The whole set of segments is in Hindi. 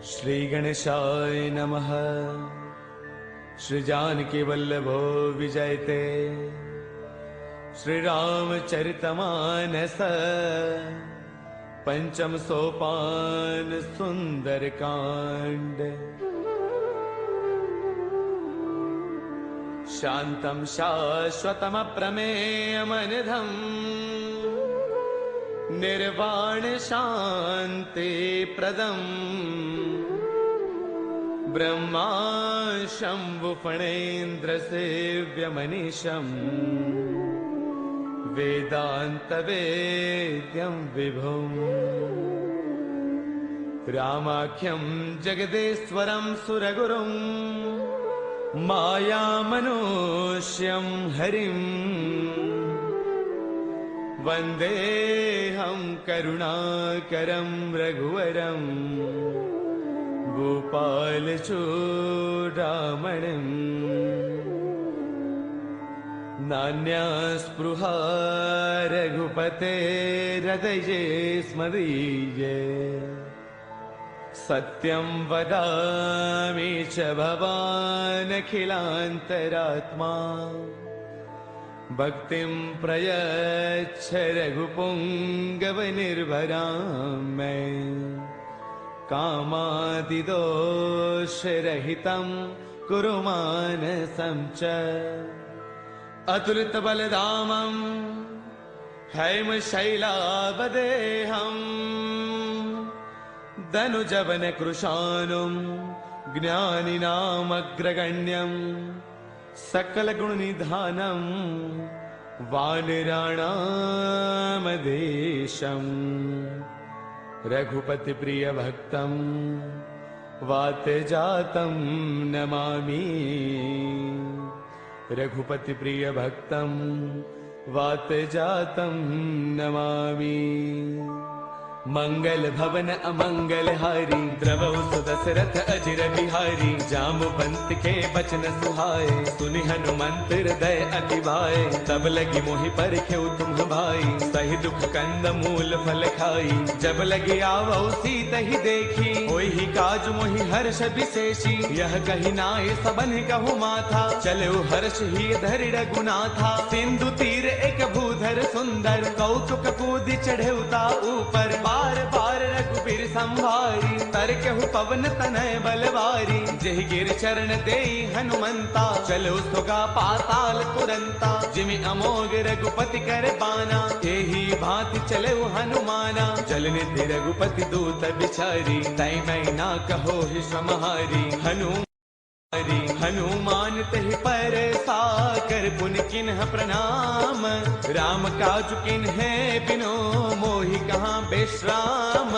श्री गणेशाय नमः। श्री जानकी वल्लभो विजयते। श्री रामचरितमानस पंचम सोपान सुंदर कांड। शांतं शाश्वतम प्रमेयमनिधम् निर्वाण शांति प्रदम् ब्रह्मा शंभु फणेन्द्र सेव्यमनीशम् वेदांत वेद्यं विभुम् रामाख्यं जगदेश्वरं सुरगुरुं मायामनुष्यं हरिं वन्देऽहं करुणाकरं रघुवरं गोपालचूडामणिम्। नान्यास्पृहा रघुपतेर्हृदये स्मदीये। सत्यं वदामि च भवानखिलान्तरात्मा। भक्तिं प्रयच्छ रघुपुङ्गवनिर्भरां मे। कामादिदोषरहितं कुरु मानसं च। अतुलितबलधामं हैमशैलावदेहम् धनुजवनकृशानुं ज्ञानिनामग्रगण्यं सकलगुणनिधानं वानराणामधीशम्। रघुपतिप्रियभक्तं वातजातं नमामि। रघुपतिप्रियभक्तं वातजातं नमामि। मंगल भवन अमंगल हारी द्रवौ सुदशरथ अजिर बिहारी। जाम्बुवंत के बचन सुहाए सुनि हनुमंत हृदय अति भाए। तब लगी मोहि परखेउ तुम भाई सही दुख कंद मूल फल खाई। जब लगी आवौ सीता ही देखी होई ही काज मोहि हर्ष विशेषी। यह कही नाय सबन कहु माथा चलो हर्ष ही धरि रघुनाथा। सिंधु तीर एक भूधर सुंदर कौतुक कूदि चढ़ेउता ऊपर। बार बार रघुबीर संभारी तरकेहु पवन तनय बलवारी। जेहि गिर चरण देई हनुमंता चलो सुगा पाताल तुरंता। जिमि अमोघ रघुपति कर बाना एही भांति चले हनुमाना। जलनिधि रघुपति दूत बिचारी तै मैं ना कहो ही समहारी। हनुमान तहि पर साकर पुनि किन्ह प्रणाम। राम काज किन्हे बिनो मोहि कहाँ विश्राम।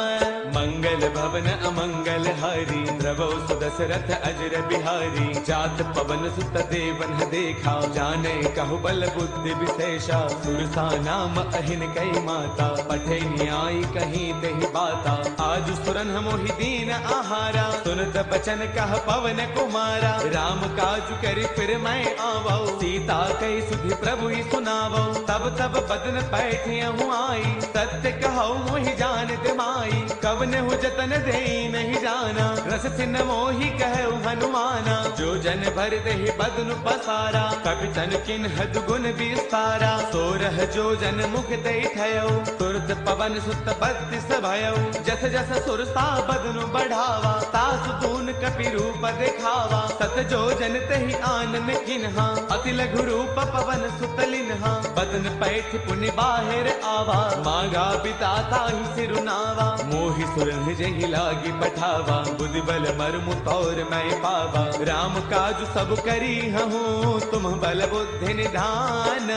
मंगल भवन अमंगल हारी द्रवौ सुदशरथ अजर बिहारी। जात पवन सुत देवन देखा जाने कहु बल बुद्धि विशेषा। सुरसा नाम अहिन कई माता पठे न्याय कहीं तेहि बाता। आज सुरन मोहि दीन आहारा सुनत बचन कह पवन कुमारा। राम काज करि फिर मैं आवौ सीता कई सुधि प्रभु ही सुनावौ। तब तब बदन पैठियहु आई सत्य कहौ मोहि जान माई। कवन हो जतन दे नहीं जाना रस सिन मोहि कहु हनुमाना। जो जन भर देहि बदनु पसारा कपि तन किन हद गुण विस्तारा। सोरह जो जन मुख दे थयो तुरत पवन सुत बत्तीस भयो। जस जस सुरसा बदनु बढ़ावा तासु तून कपि रूप दिखावा। सत जो जन तेहि आनन किन्हा अति लघु रूप पवन सुत लिन्हा। बदन पैठ पुनि बाहिर आवा मांगा बिताता ही सिरुनावा। मोहि सुरन जहि लागी पठावा बुद्धि बल मर्मु तौर मैं पावा। राम काज सब करी हूँ तुम बल बुद्धि निधान।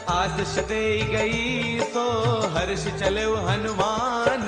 आशीष दे गई सो हर्ष चलो हनुमान।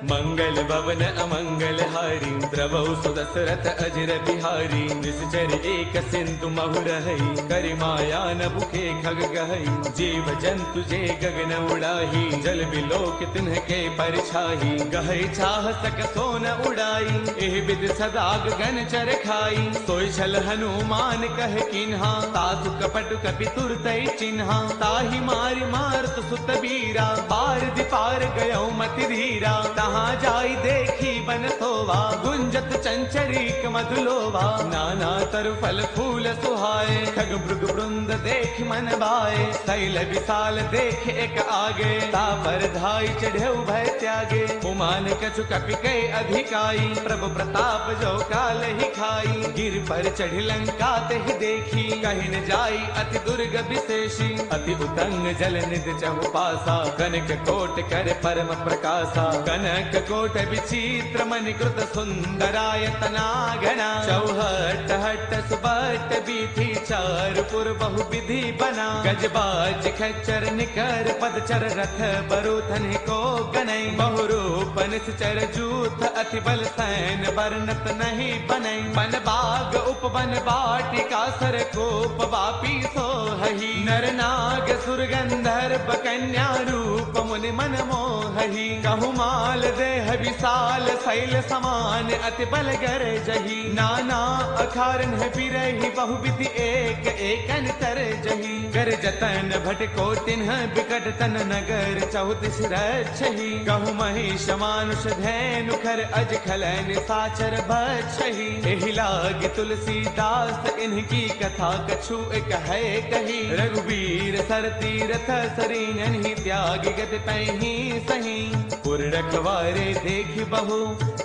मंगल भवन अमंगल हारी द्रवौ सुदशरथ दशरथ अजर बिहारी निश्चर एक सिंधु महु रही करि माया न भूखे खग गहई जीव जंतु जे गगन उड़ाही जल बिलोक तिन्हके परछाही गहई चाह सक सोन उड़ाई एह विद सदा गगन चर खाई सोई छल हनुमान कह किन्हा तासु कपट कपि तुरतई चिन्हा ताहि मारि मारत सुत बीरा पार दिपार गयो मति धीरा तहाँ जाई देखी बन सोवा गुंजत चंचरीक मधुलोवा नाना तरु फल फूल सुहाए खग मृग वृंद देख मन भाए शैल विशाल देख एक आगे ता पर धाई चढ़े भय त्यागे उमान कछु कपि कै अधिकाई प्रभु प्रताप जो काल ही खाई गिर पर चढ़ी लंका तेहि देखी कहि न जाई अति दुर्ग विशेषी अति उतंग जल निध चहु पासा कनक कोट कर परम प्रकाशा कनक कोट विचित्र मणिकृत सुंदरायतना घना चौहट हट सुबट बीथी चार पुर बहु विधि बना गजबाज खच्चर निकर पदचर रथ बरुथन को गनई बहुरूप निश्चर जूथ अति बल सैन वर्णत नहीं बनई बन बाग उपवन बाटिका सर कोप वापी सोहही नर नाग सुर गंधर्व कन्या रूप मुनि मन मोहही कहु माल देह विशाल शैल समान अति बल गर जही नाना अखारन बिरही बहुविधि एक एकन तर जही कर जतन भट को तिन्ह बिकट तन नगर चौतीस रक्षही कहु महिष मानुष धैनु खर अज खलन साचर बछही एहि लाग तुलसीदास इनकी कथा कछु एक है कही रघुवीर सर तीरथ सरीन ही त्याग गत पैही सही पुर रखवारे देख बहु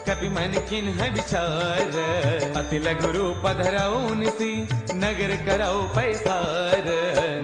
कपि मन किन्ह विचार अति लघु रूप धरऊ निसी नगर करऊ पैसार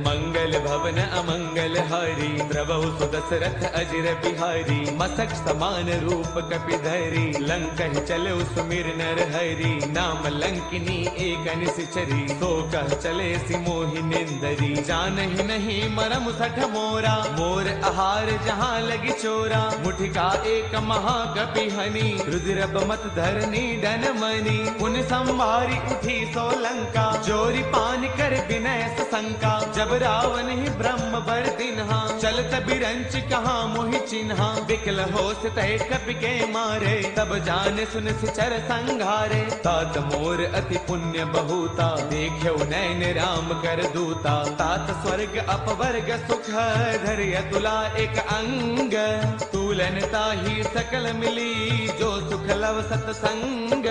मंगल भवन अमंगल हारी द्रवहु सुदशरथ अजर बिहारी मसक समान रूप कपि धरी लंक चले सुमिर नर हरि नाम लंकिनी एक निश्चरी सो कह चले सि मोहि निंदरी जानहि नहीं मरम सठ मोरा मोर आहार जहाँ लगी चोरा मुठिका एक महाकपि हनी रुद्र मत धरनी डन मनी उन संभारी उठी सो लंका जोरी पान कर विनय शंका जब रावण ही ब्रह्म बर दिन्हा चलत बिरंच कहाँ मोहि चिन्हा बिकल हो तय कपि के मारे तब जाने सुन सिचर संघारे तात मोर अति पुण्य बहुता देखो नैन राम कर दूता तात स्वर्ग अपवर्ग सुख धर्य तुला एक अंग तूलन ताही सकल मिली जो सुख लव सतसंग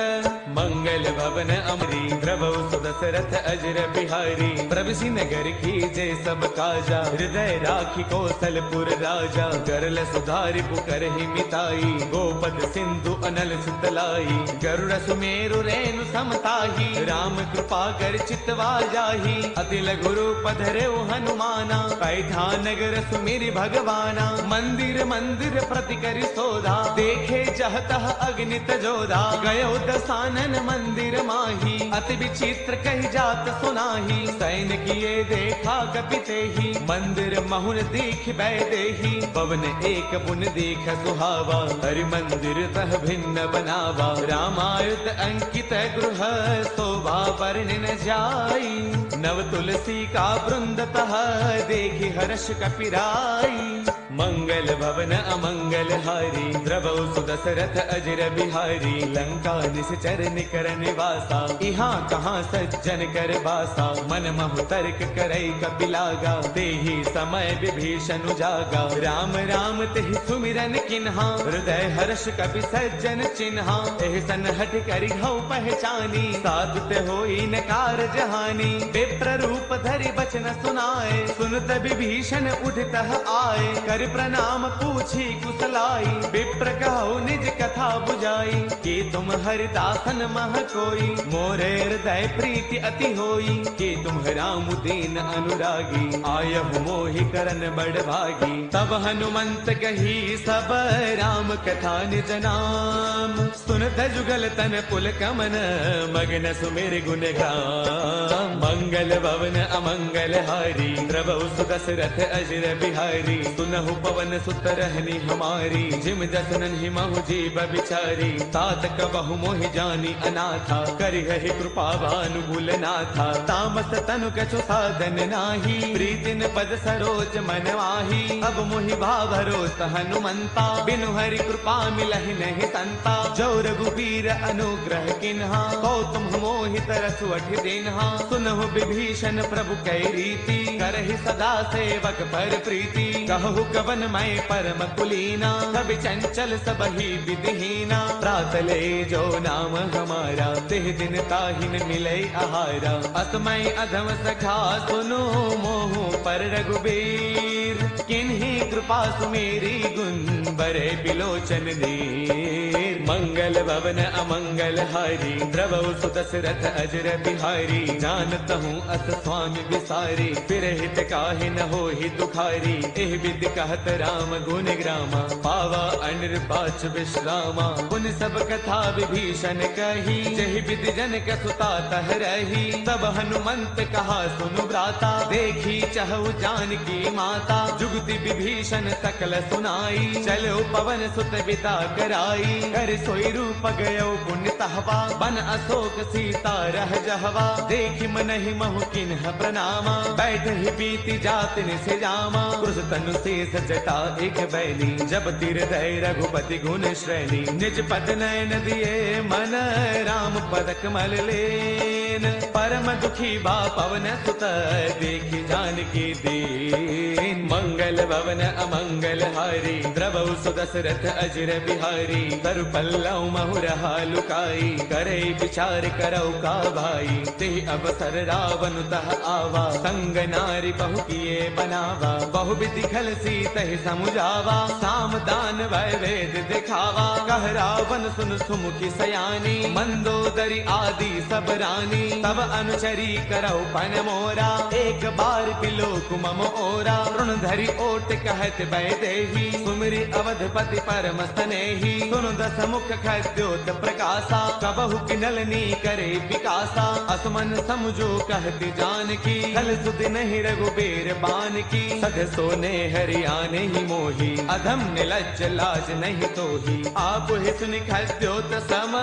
मंगल भवन अमरी द्रवौ सुदशरथ अजर बिहारी प्रभसि नगर की जय सब काजा हृदय राखी कौशलपुर राजा गरल सुधारि पुकर ही मिताई गोपद सिंधु अनल सुतलाई गरुड़ सुमेरु रेणु समताही राम कृपा कर चितवा जाही अति लघु रूप धरेउ हनुमाना पैठा नगर सुमिरि भगवाना मंदिर मंदिर प्रति करि सोधा देखे जहतः अग्नित जोधा गयो दसानन मंदिर माही अति विचित्र कही जात सुनाही सैन किए देखा कपिते ही मंदिर महुन दीख बैदेही पवन एक पुन दीख सुहावा हरि मंदिर तह भिन्न बनावा रामायुध अंकित गृह शोभा वर्णि न जाई नव तुलसी का वृंद तह देखि हर्ष कपिराई मंगल भवन अमंगल हारी द्रवौ सुदशरथ अजर बिहारी लंका निश्चर निकर निवासा यहाँ कहाँ सज्जन कर बासा मन महु तर्क करई कपिलागा तेहि समय विभीषण जागा राम राम तेहि सुमिरन किन्हा हृदय हर्ष कपि सज्जन चिन्हा एहि सन हठ करि हौ पहचानी साधुत होई न कारज हानि विप्र रूप धरि बचन सुनाए सुनत विभीषण उठतः आए कर प्रणाम पूछी कुशलाई विप्र कहो निज कथा बुझाई कि तुम हरिदासन मह कोई मोरे हृदय प्रीति अति होई कि तुम राम दीन अनुरागी आयहु मोहि करन बड़ भागी तब हनुमंत कही सब राम कथा निज नाम सुनत जुगल तन पुल कमन मगन सुमिर गुण गाम मंगल भवन अमंगल हारी द्रवौ सुदशरथ अजर बिहारी सुनहु कहु पवन सुत रहनी हमारी, जिम जसनन ही महु जीव बिचारी। तात कबहु मोहि जानी अनाथा, करि है कृपा भानुगुल नाथा। तामस तनु कछु साधन नाही, प्रीतिन पद सरोज मन माही। अब मोहि भाभरोस हनुमंता, बिनु हरि कृपा मिलहि नहीं संता। जो रघुबीर अनुग्रह किन्हा, कौतुम मोहि तरसु अठि दिन्हा। सुनहु विभीषण प्रभु कै रीति, करहि सदा सेवक पर प्रीति। कहु कवन मैं परम कुलीना, कवि चंचल सबहि विधिहीना। प्रात ले जो नाम हमारा, तिह दिन ताहिन मिले आहारा। असमय अधम सखा सुनो, मोहु पर रघुबीर। किन्ही कृपा सुमेरी, गुण बरे बिलोचन नीर। मंगल भवन अमंगल हारी, द्रवहु सुत दशरथ अजर बिहारी। जानत हूँ अस स्वामी विसारी, फिर हित काहे न होहि दुखारी। एह विधि कहत राम गुण ग्रामा, पावा अनिर्बाच विश्रामा। पुन सब कथा विभीषण कही, जहि विधि जनक सुता तह रही। तब हनुमंत कहा सुनु भ्राता, देखी चहु जानकी माता। जुगति विभीषण सकल सुनाई, चलो पवन सुत बिदा कराई। कर सोई रूप गयो पुण्य तहवा, बन अशोक सीता रह जहवा। देखि मनहि महु किन्ह प्रणामा, बैठ ही बीती जात निसे जामा। क्रुस तनु शेष जटा एक बैली, जब तिर दय रघुपति गुण श्रेणी। निज पद नयन दिए मन, राम पद कमल लेन। परम दुखी बा पवन सुत, देखि जानकी दीन। मंगल भवन अमंगल हारी, द्रवहु सु दशरथ अजर बिहारी। तरु पल्लव महु रहा लुकाई, करे विचार करौ का भाई। तेह अवसर रावण तह आवा, संग नारी बहु किए बनावा। बहु विधि खल सीतहि समुझावा, साम दान वै वेद दिखावा। कह रावण सुन सुमुखी सयानी, मंदोदरी आदि सब रानी। तब अनुचरी करौ पन मोरा, एक बार बिलोक मम ओरा। ऋण धरि ओट कहत वैदेही, सुमिरि अवधपति परम स्नेही। सुनु दस मुख खद्योत प्रकाशा, कबहु किनलनी करे विकासा। असमन समझो कहती जानकी, कल सुधि नहीं रघुबीर बान की। सध सोने हरियाने ही मोही, अधम निलज्ज लाज नहीं तोही। आप ही सुनि खद्योत सम,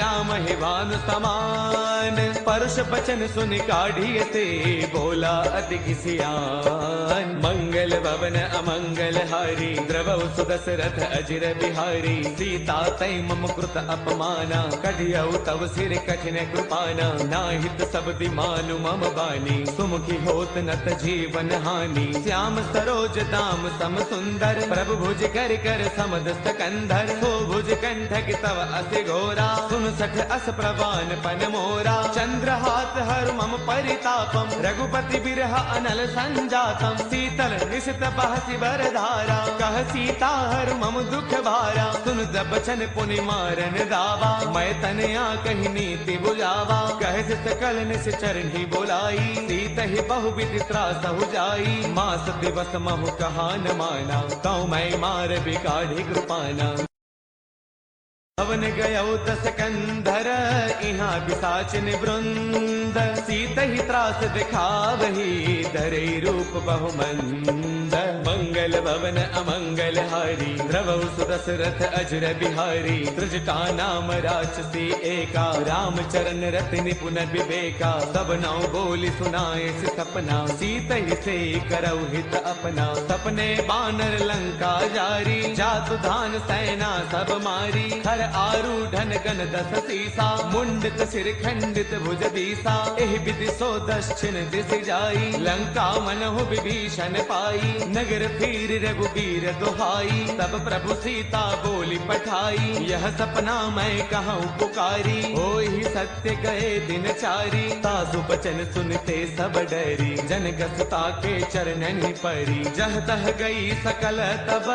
राम ही भानु समान। परुष बचन सुनि काढ़िय ते, बोला अति किसियान। मंगल भवन अमंगल हारी, द्रवहु सु दशरथ अजर बिहारी। सीता तै मम कृत अपमाना, कढ़ियौ तव सिर कठिन कृपाना। नाहित शब्दि मानु मम बानी, सुमुखी होत नत जीवन हानि। श्याम सरोज दाम सम सुंदर, प्रभु भुज कर कर समदस्त कंधर। सो भुज कंठक तव अति घोरा, सुन सठ अस प्रवान पन मोरा। चंद्रहास हर मम परितापम, रघुपति बिरह अनल संजातम। शीतल निशित बहसि बरधारा, कह सीता हर मम दुख भारा। सुन बचन पुनि मारन दावा, मैं तनया कही नीति बुझावा। कह सकल निस चरणी बोलाई, सीत ही बहु विधि त्रास हो जाई। मास दिवस महु कहा न माना, कौ मैं मार बिगाड़ी कृपाना। भवन गयो दस कंधर, इहाँ पिशाचिन वृंद। सीत ही त्रास दिखावही, धरे रूप बहुमंद। मंगल भवन अमंगल हारी, द्रवहु सु दशरथ अजर बिहारी। त्रिजटा नाम राक्षसी एका, राम चरण रति निपुण विवेका। सब नौ बोली सुनाए से सपना, सीत ही से करौ हित अपना। सपने बानर लंका जारी, जातु धान सेना सब मारी। खर आरूढ़न गण दस सीसा, मुंडित सिर खंडित भुज दीसा। एहि विधि सो दक्षिण दिस जाई, लंका मनहु विभीषण पाई। नगर फिर रघुबीर दुहाई, तब प्रभु सीता बोली पठाई। यह सपना मैं कहूँ पुकारी, होई सत्य गए दिन चारी। तासु बचन सुनते सब डरी, जनक सुता के चरणन परी। जह तह गई सकल तब,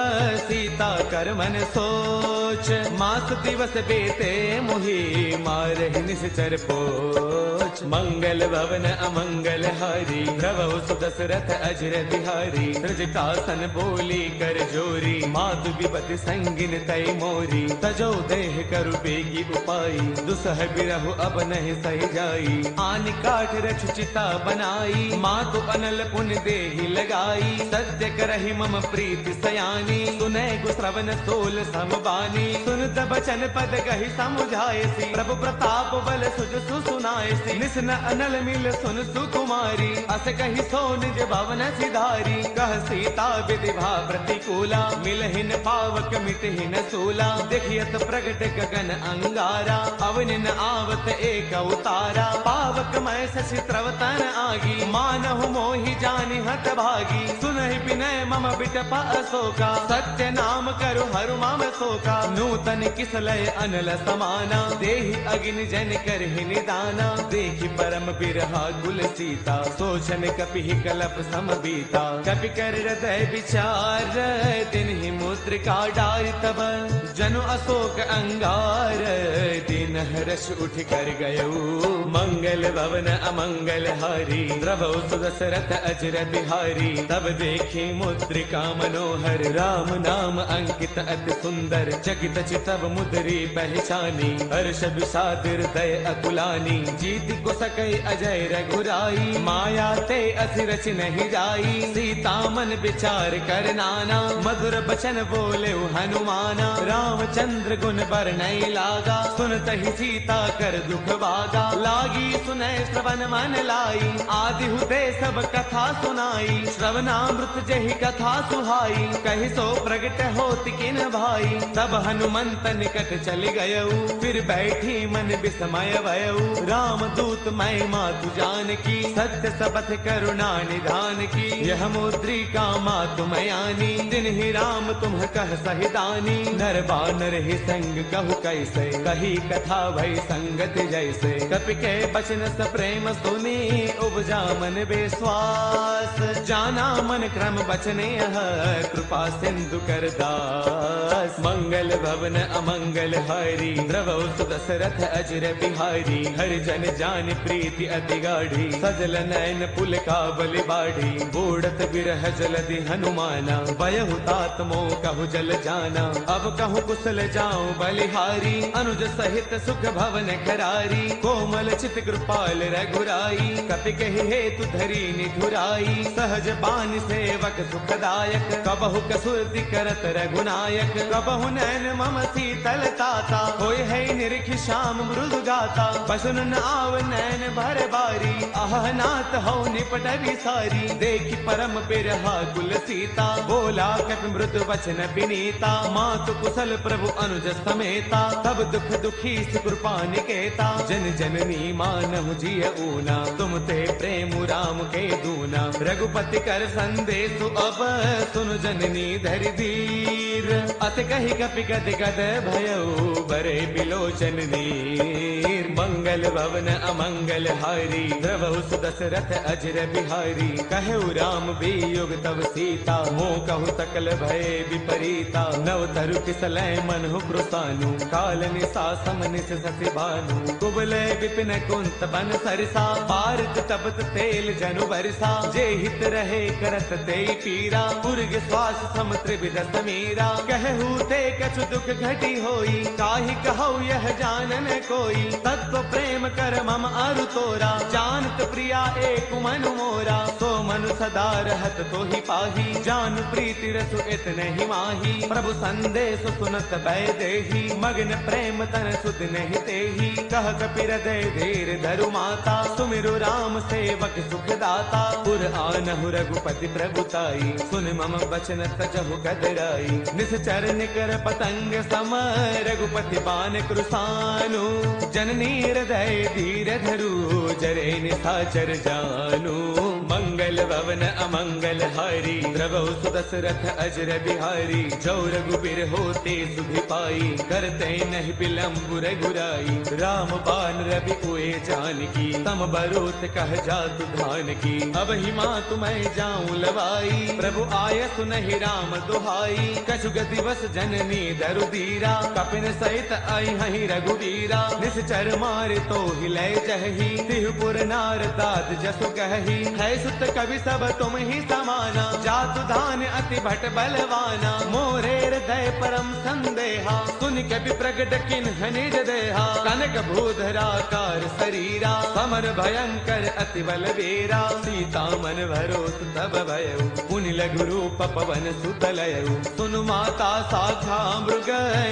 सीता कर मन सोई। सोच, मास दिवस बेते मोहि, मारहि निश्चर पोच। मंगल भवन अमंगल हारी, द्रवहु सुदशरथ अजर बिहारी। त्रिजटासन बोली कर जोरी, मातु विपति संगिन तय मोरी। तजो देह करु बेगी उपाई, दुसह बिरहु अब नहीं सही जाई। आन काठ रच चिता बनाई, मातु अनल पुन देहि लगाई। सत्य करहि मम प्रीति सयानी, सुनै गु श्रवण सोल समबानी। सुन बचन पद कहि समुझायसी, प्रभु प्रताप बल सुज सुनायसी। निस न अनल मिल सुन सुकुमारी, अस कहि सो निज भवन सिधारी। कह सीता विधि भा प्रतिकूला, मिलहिन पावक मिटहिन सूला। देखियत प्रगट गगन अंगारा, अवन न आवत एक उतारा। पावक मैं शशि त्रवतन आगी, मानहु मोहि जानि हत भागी। सुनहि विनय मम बिटप अशोका, सत्य नाम करु हरु मम शोका। नूतन किसलय अनल समाना, देहि अग्नि जन करहि निदाना। देखि परम बिरहा कुल सीता, सोचन कपि कलप सम बीता। कपि कर हृदय विचार, तिन्हि मुद्रिका डारि तब। जनु अशोक अंगार, दिन हर्ष उठ कर गयऊ। मंगल भवन अमंगल हारी, द्रवहु सुदशरथ अजर बिहारी। तब देखी मुद्रिका मनोहर, राम नाम अंकित अति सुंदर। चकित चितव मुद्री पहचानी, हर्ष विषाद हृदय अकुलानी। जीत को सकई अजय रघुराई, माया ते असिरच नहीं जाई। सीता मन विचार कर नाना, मधुर बचन बोले हनुमाना। रामचंद्र गुण बरनई लागा, सुनतहि सीता कर दुख भागा। लागी सुनै श्रवण मन लाई, आदि हुते सब कथा सुनाई। श्रवणामृत जहि कथा सुहाई, कहि सो प्रगट होति किन भाई। तब हनुमंत निकट चल गयऊ, फिर बैठी मन विस्मय भयऊ। राम दूत मैं मातु जान की, सत्य सबथ करुणा निधान की। यह मुद्रिका मातु मयानी, जिन्हि राम तुम कह सहिदानी। नर बानर ही संग कहु कैसे, कही कथा भई संगत जैसे। कपि के बचन स प्रेम सुनी, उपजा मन विश्वास। जाना मन क्रम बचने यह, कृपा सिंधु कर दास। मंगल भवन अमंगल हारी, द्रवहु सुदशरथ अजर बिहारी। हरि जन जान प्रीति अति गाढ़ी, सजल नयन पुल काबल बाढ़ी। बूढ़त बिरह जलधि हनुमाना, बयहु तात मोह कहु जल जाना। अब कहु कुशल जाऊं बलिहारी, अनुज सहित सुख भवन खरारी। कोमल चित कृपाल रघुराई, कपि कहि हेतु धरी निधुराई। सहज बान सेवक सुखदायक, कबहु कसुरति करत रघुनायक। कबहु नैन मम शीतल ताता, होय है निरखि श्याम मृदु गाता। बसुन न आव नैन भर बारी, आह नाथ हो निपट विसारी। देखि परम बिरहा कुल सीता, बोला कपि मृदु वचन विनीता। मातु कुशल प्रभु अनुज समेता, तब दुख दुखी कृपा निकेता। जन जननी मानहु जिय ऊना, तुम ते प्रेम राम के दूना। रघुपति कर संदेशु अब, सुन जननी धरि धीर। अत कहि कपि गद गद भयऊ, बरे बिलोचन नीर। मंगल भवन अमंगल हारी, द्रवहु सुदशरथ अजर बिहारी। कहु राम वियोग तब सीता, मोह कहु सकल भय विपरीता। नव तरु किसलय मनहु कृसानु, काल निसा समनिस शशि भानु। कुबले विपिन कुंत बन सरसा, पारत तपत तेल जनु बरसा। जे हित रहे करत ते पीरा, पुरग श्वास सम त्रिविध समीरा। कहु ते कछु दुख घटी होई, काहि कहु यह जानन कोई। तत्व प्रेम कर मम अरु तोरा, जानत प्रिया एक मनु मोरा। सो मनु सदा रहत तो ही पाही, जान प्रीति रसु इतने ही माही। प्रभु संदेश सुनत भय देही, मग्न प्रेम तन सुध नहीं तेही। कह कपि हृदय धीर धरु माता, सुमिरु राम सेवक सुख दाता। पुर आनहु रघुपति प्रभुताई, सुन मम वचन तजहु कदराई। निश्चर निकर पतंग सम, रघुपति बान कृसानु। जननी हृदय धीर धरू जरे निशाचर जानू। मंगल भवन अमंगल हारी द्रवौ सुदशरथ अजर बिहारी। जो रघुबीर होते सुधि पाई करते नहीं विलंब रघुराई। राम बाण रवि उए जानकी तम बरोत कह जातु धान की। अब ही माँ तुम्हें जाऊं लवाई प्रभु आय सुनहि राम दुहाई। कछु गति बस जननी दरु दीरा कपिन सहित आई हहि रघुवीरा। निश्चर मारे तो हिलय जहि तिहुपुर नार दाद जसु कहि। है सुत कवि सब तुम ही समाना जातु धान अति भट बलवाना। मोरे हृदय परम संदेहा सुन कवि प्रगट किन्ह निज देहा। कनक भूधराकार शरीरा समर भयंकर अति बलवीरा। सीता मन भरोस तब भयउ पुनि लघु रूप पवन सुत लयउ। सुनु माता शाखा मृग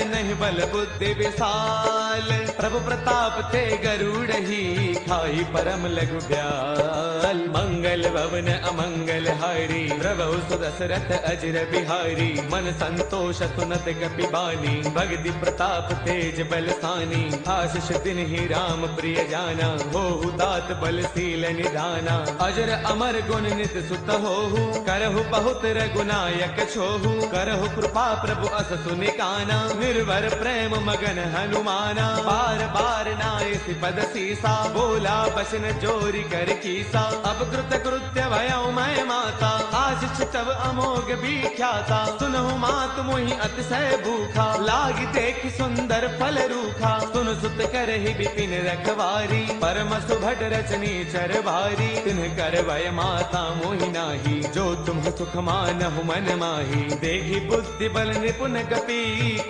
नहीं बल बुद्धि विशाल। प्रभु प्रताप ते गरुड़हि खाई परम लघु ब्याल। मंगल भवन अमंगल हारी प्रभु सुदशरथ अजर बिहारी। मन संतोष सुनत कपि बानी भगति प्रताप तेज बलसानी। आशीष दिन ही राम प्रिय जाना होहु दात बलशील निधाना। अजर अमर गुण नित सुत होहु करहु बहुत रघुनायक छोहु। करहु कृपा प्रभु अस सुनिकाना निर्भर प्रेम मगन हनुमाना। बार बार नाय पद सीसा बोला बसन जोरी कर कीसा। अब कृत कृत्य भयउ मैं माता आशीष तब अमोघ विख्याता। सुनहु मात मोहि अतिशय भूखा लागी देख सुंदर फल रूखा। सुन सुत करहि विपिन रखवारी परम सुभट रचनी चर भारी। तिन्ह कर भय माता मोहि नाही जो तुम सुख मानहु मन माही। देखी बुद्धि बल निपुण कपि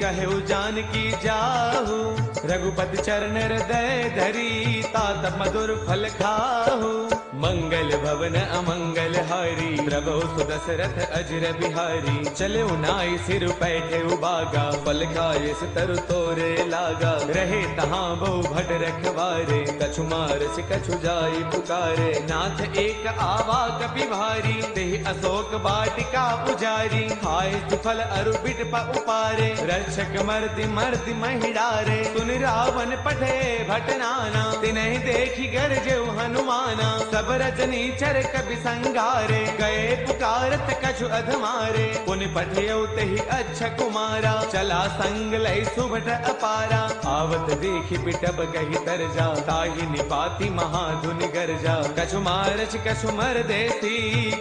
कहु जानकी जाहु। रघुपति चरण हृदय धरी तात मधुर फल खाहु। मंगल भवन अमंगल हारी प्रभु सुदशरथ अजर बिहारी। चले नाई सिर पैठे उबागा फल खाए तरु तोरे लागा। रहे तहाँ बहु भट रखवारे कछु मारस कछु जाई पुकारे। नाथ एक आवा कपि भारी तेहि अशोक वाटिका पुजारी। खाए फल अरु बिट उपारे रक्षक मर्दि मर्दि महिडारे। सुन रावण पठे भट नाना तिन्हि देखी गरजेउ हनुमाना। सब रजनी चर कपि संगारे गए पुकारत कछु अधमारे। पुन पठयउ तेहि अच्छा कुमारा चला संग लय सुभट अपारा। आवत देखि बिटब कहि तरजा ताहि निपाति महाधुन गरजा। कछु मारच कछु मर देसी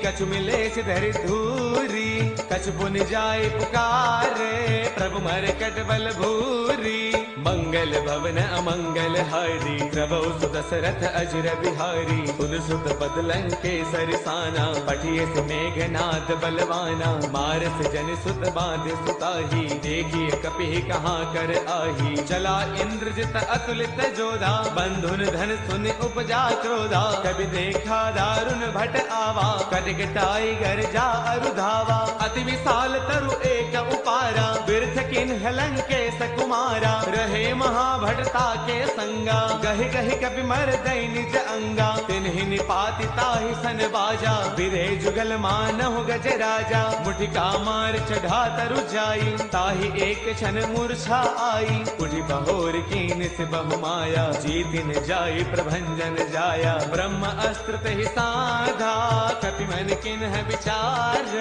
कछु मिलेस धरि धूरी। कछु पुन जाय पुकारे प्रभु मरकट बल भूरी। मंगल भवन अमंगल हारी प्रभु सुदशरथ अजर बिहारी। सुन सुत पद लंकेसर साना पठिए से मेघनाद बलवाना। मारस जन सुत बांध सुताही देखिए कपि कहाँ कर आही। चला इंद्रजित अतुलित जोधा बंधुन धन सुन उपजा क्रोधा। कभी देखा दारुण भट आवा कटकटाई घर जा अरुधावा। अति विशाल तरु एक उपारा बिरथ किन्ह लंकेश कुमारा। रहे महाभटता के संगा गहि गहि कपि मर दई निज अंगा। तिन्हि निपाति ताहि सन बाजा बिरे जुगल मानहु गज राजा। मुठिका मार चढ़ा तरु जाई ताहि एक क्षण मूर्छा आई। उठि बहोर कीन से बहु माया जीतिन जाई प्रभंजन जाया। ब्रह्म अस्त्र तेहि साधा कपि मन किन्ह विचार।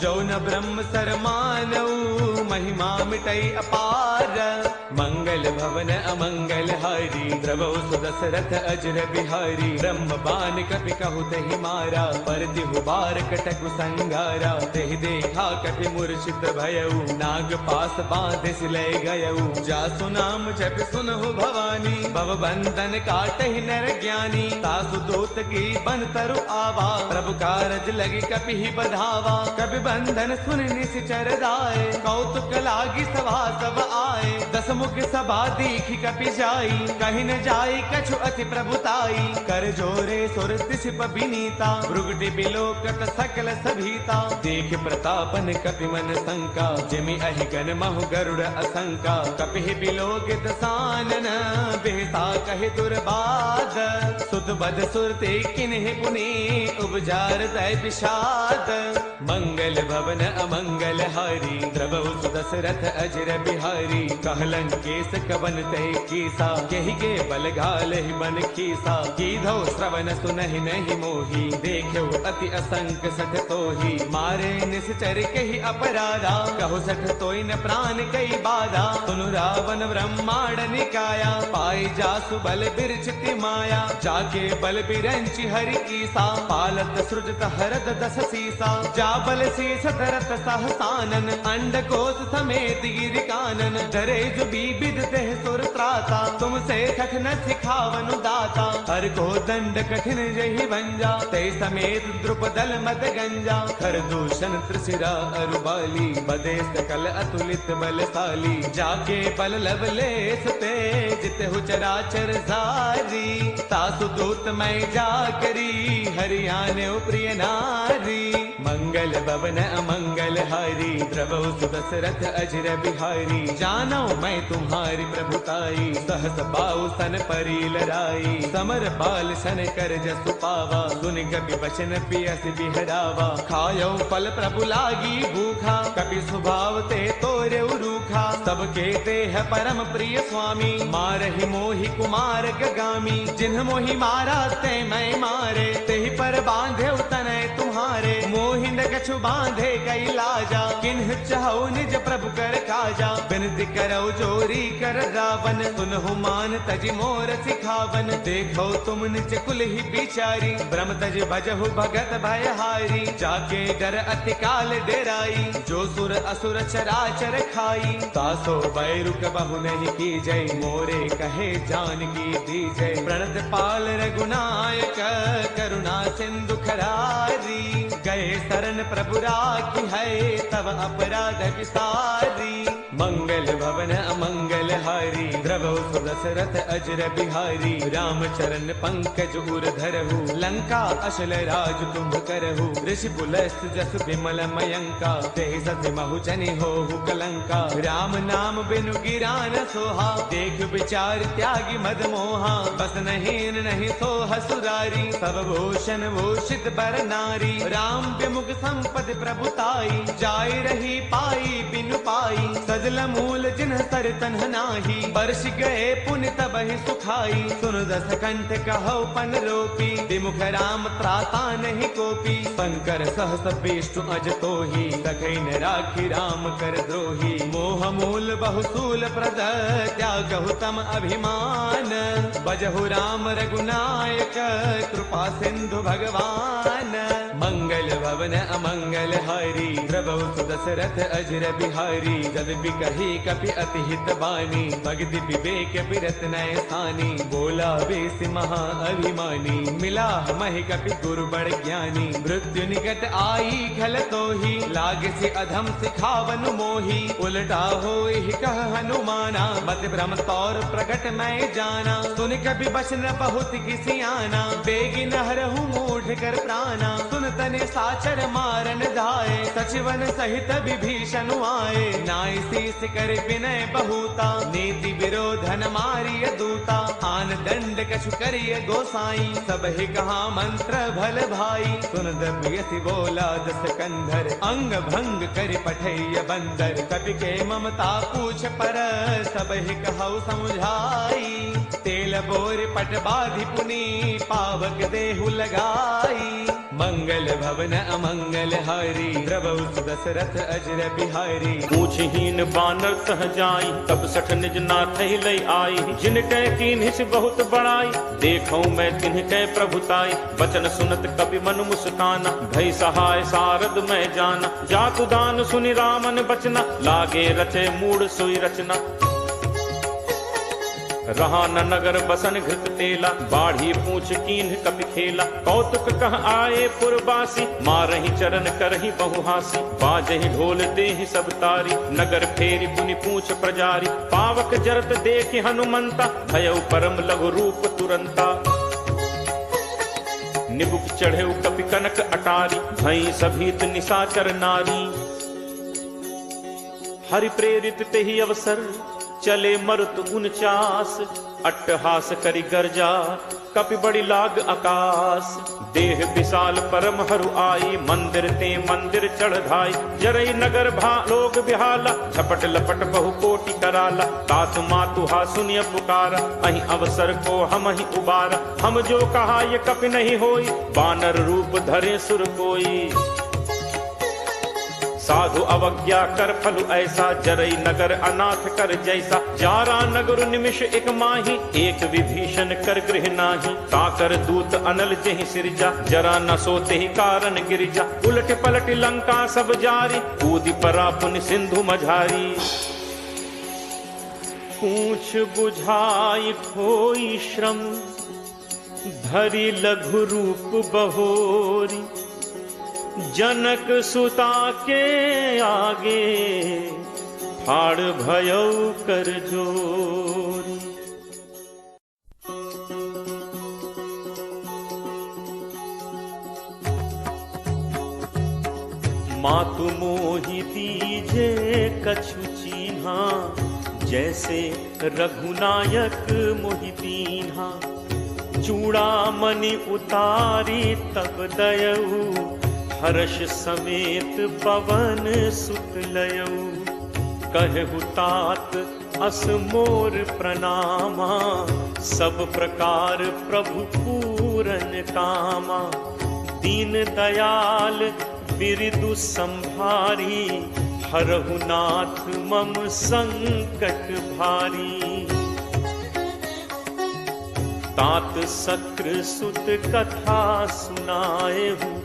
जो न ब्रह्म सर मानऊ महिमा मिटई अपार। मंगल भवन अमंगल हारी प्रभु सुदशरथ अजर बिहारी। ब्रह्म बान कपि कहु तेहि मारा पर दिहु बार कटकु संगारा। तेहि देखा कपि मूर्छित भयउ नाग पास बांधे सिलय गयउ। जासु नाम जप सुनहु भवानी भव बंधन काटहि नर ज्ञानी। तासु दूत की बन तरु आवा प्रभु कारज लगी कपि ही बधावा। कपि बंधन सुन निश्चर दाए कौतुक लागी सभा सब आए। दस मुख सभा दीखी कपि जाई कहीं न जाई कछु अति प्रभुताई। कर जोरे सुर तिसिप बिनीता भृगुटि बिलोकत सकल सभीता। देख प्रतापन कपि मन शंका जिमि अहिगन महु गरुड़ असंका। कपि बिलोकित सानन बेहसा कहि दुर्बाद। सुत बद सुरते किन्हि पुनि उपजार दय विषाद। मंगल भवन अमंगल हारी प्रभु सुदशरथ अजर बिहारी। कहलन लंकेश कवन ते कीसा, यही के बल घाल ही बन खीसा। कीधो श्रवण सुनहि नहीं मोही, देखो अति असंख्य सठ तोही। मारे निश्चर कही अपराधा, कहो सठ तोई न प्राण कई बाधा। सुनु रावण ब्रह्मांड निकाया, पाई जासु बल बिरचिति माया। जाके बल बिरंचि हरि ईसा, पालत सृजत हरत दस सीसा। जा बल शीस धरत सहसानन, अंडकोश समेत गिरि कानन। धरे जो विविध देह सुर त्राता, तुमसे कठिन सिखावनु दाता। हर को दंड कठिन जहि भंजा, ते समेत द्रुपदल मत गंजा। खर दूषण त्रिशिरा अरुबाली, बदे सकल अतुलित बलशाली। जाके बल लवलेस ते, जित हु चराचर सारी। तासु दूत मैं जा करी, हरियाणे प्रिय नारी। मंगल भवन अमंगल हारी, द्रवौ सुदशरथ अजर बिहारी। जानो मैं तुम्हारी प्रभुताई, सहस बाहु सन परी लराई। समर बाल सन कर जसु पावा, सुन कपि वचन पियस बिहरावा। खायो फल प्रभु लागी भूखा, कपि स्वभाव ते तोरे रूखा। सबके ते है परम प्रिय स्वामी, मारहि मोहि कुमार गगामी। जिन्ह मोहि मारा ते मैं मारे, तेहि पर बांधे तनय तुम्हारे। मोहि न कछु बांधे कई लाजा, किन्ह चाहो निज प्रभु कर काजा। बिनती करो जोरी कर रावण, सुनहु मान तजि मोर सिखावन। देखो तुम निज कुल ही बिचारी, ब्रह्म तज भजहु भगत भयहारी। जाके डर अति काल डेराई, जो सुर असुर चराचर खाई। तासो बैरुक बहु नहीं की जय, मोरे कहे जान की दी जय। प्रणत पाल रघुनायक, करुणा सिंधु खरारी। गए शरण प्रभु राखी है, तब अपराध विसारी। मंगल भवन अमंगल हारी, द्रवौ सुदशरथ अजर बिहारी। राम चरण पंकज उर धरहु, लंका अशल राज तुम करहु। ऋषि पुलस्त जस विमल मयंका, ते सति महु जनि होहु कलंका। राम नाम बिनु गिरा न सोहा, देख विचार त्यागी मद मोहा। बस नहीं नहीं सोह सुरारी, सब भूषण भूषित बर नारी। राम विमुख संपद प्रभुताई, जाय रही पाई बिनु पाई। सजल मूल जिन्ह सर तन्ह नाही, बरस गए पुण्य तबहि सुखाई। सुन दस कंठ कहो पन रोपी, विमुख राम त्राता नहीं कोपी। शंकर सहस विष्णु अज तोही, सखै न राखी राम कर द्रोही। मोह मूल बहुसूल प्रद, त्यागहु तम अभिमान। बजहु राम रघुनायक, कृपा सिंधु भगवान। मंगल भवन अमंगल हारी, द्रवौ सुदशरथ अजर बिहारी। जद बिकहि कपि अति हित बानी, भगति विवेक बिरत नय सानी। बोला बेस महा अभिमानी, मिला महि कपि गुरु बड़ ज्ञानी। मृत्यु निकट आई खल तोही, लागे से अधम सिखावन मोही। उलटा होई कह हनुमाना, मत भ्रम तौर प्रगट मैं जाना। सुन कपि बचन बहुत किसियाना, बेगी नहरहु मूढ़ कर प्राणा। सुन तने साचर मारन धाये, सचिवन सहित विभीषण आए। नाय शीस कर विनय बहुता, नीति विरोधन मारिय दूता। आन दंड कछु करिय गोसाई, सब ही कहा मंत्र भल भाई। सुन दबियसि बोला दस कंधर, अंग भंग कर पठैय बंदर। कपि के ममता पूछ पर, सब ही कहु समुझाई। तेल बोर पट बाधि पुनी, पावक देहु लगाई। मंगल भवन अमंगल हारी, द्रवौ सुदशरथ अजर बिहारी। पूछहीन बानर तह जाई, तब सठ निज नाथ लई आई। जिन कै कीन्हिस बहुत बड़ाई, देखौ मैं तिन्ह कै प्रभुताई। बचन सुनत कपि मन मुस्काना, भई सहाय सारद मैं जाना। जातु दान सुनि रामन बचना, लागे रचे मूढ़ सोई रचना। रहा न नगर बसन घृत तेला, बाढ़ी पूछ कीन्ह कपि खेला। कौतुक कह आए पुरवासी, मारहि चरण करहि बहुहासी। बाजहि ढोल देहि सब तारी, नगर फेरी पुनि पूछ प्रजारी। पावक जरत देखि हनुमंता, भयउ परम लघु रूप तुरंता। निबुक चढ़ेउ कपि कनक अटारी, भई सभीत निशाचर नारी। हरि प्रेरित तेहि अवसर, चले मरुत 49 अट्टहास करी गर्जा कपि बड़ी लाग आकाश देह विशाल परम हरु आई मंदिर ते मंदिर चढ़ाई जरई नगर भा लोग बिहाला झपट लपट बहु कोटि कराला तात मातु हा सुनिय पुकारा अहि अवसर को हम ही उबारा हम जो कहा ये कपि नहीं होई बानर रूप धरे सुर कोई साधु अवज्ञा कर फलु ऐसा जरई नगर अनाथ कर जैसा जारा नगर निमिष एक माही एक विभीषण कर गृह नाही ताकर दूत अनल जहि सिरजा जरा न सोते ही कारण गिरिजा उलट पलट लंका सब जारी कूदी परा पुन सिंधु मझारी पूछ बुझाई खोई श्रम धरि लघु रूप बहोरी जनक सुता के आगे फाड़ भयौ कर जोरी। मातु मोहि दीजे कछु चीन्हा जैसे रघुनायक मोहि दीन्हा चूड़ामणि उतारी तब दयऊ हर्ष समेत पवन सुत लयऊ कहु तात अस मोर प्रणामा सब प्रकार प्रभु पूरन कामा दीन दयाल बिरदु संभारी हरहु नाथ मम संकट भारी तात सक्र सुत कथा सुनाए हूँ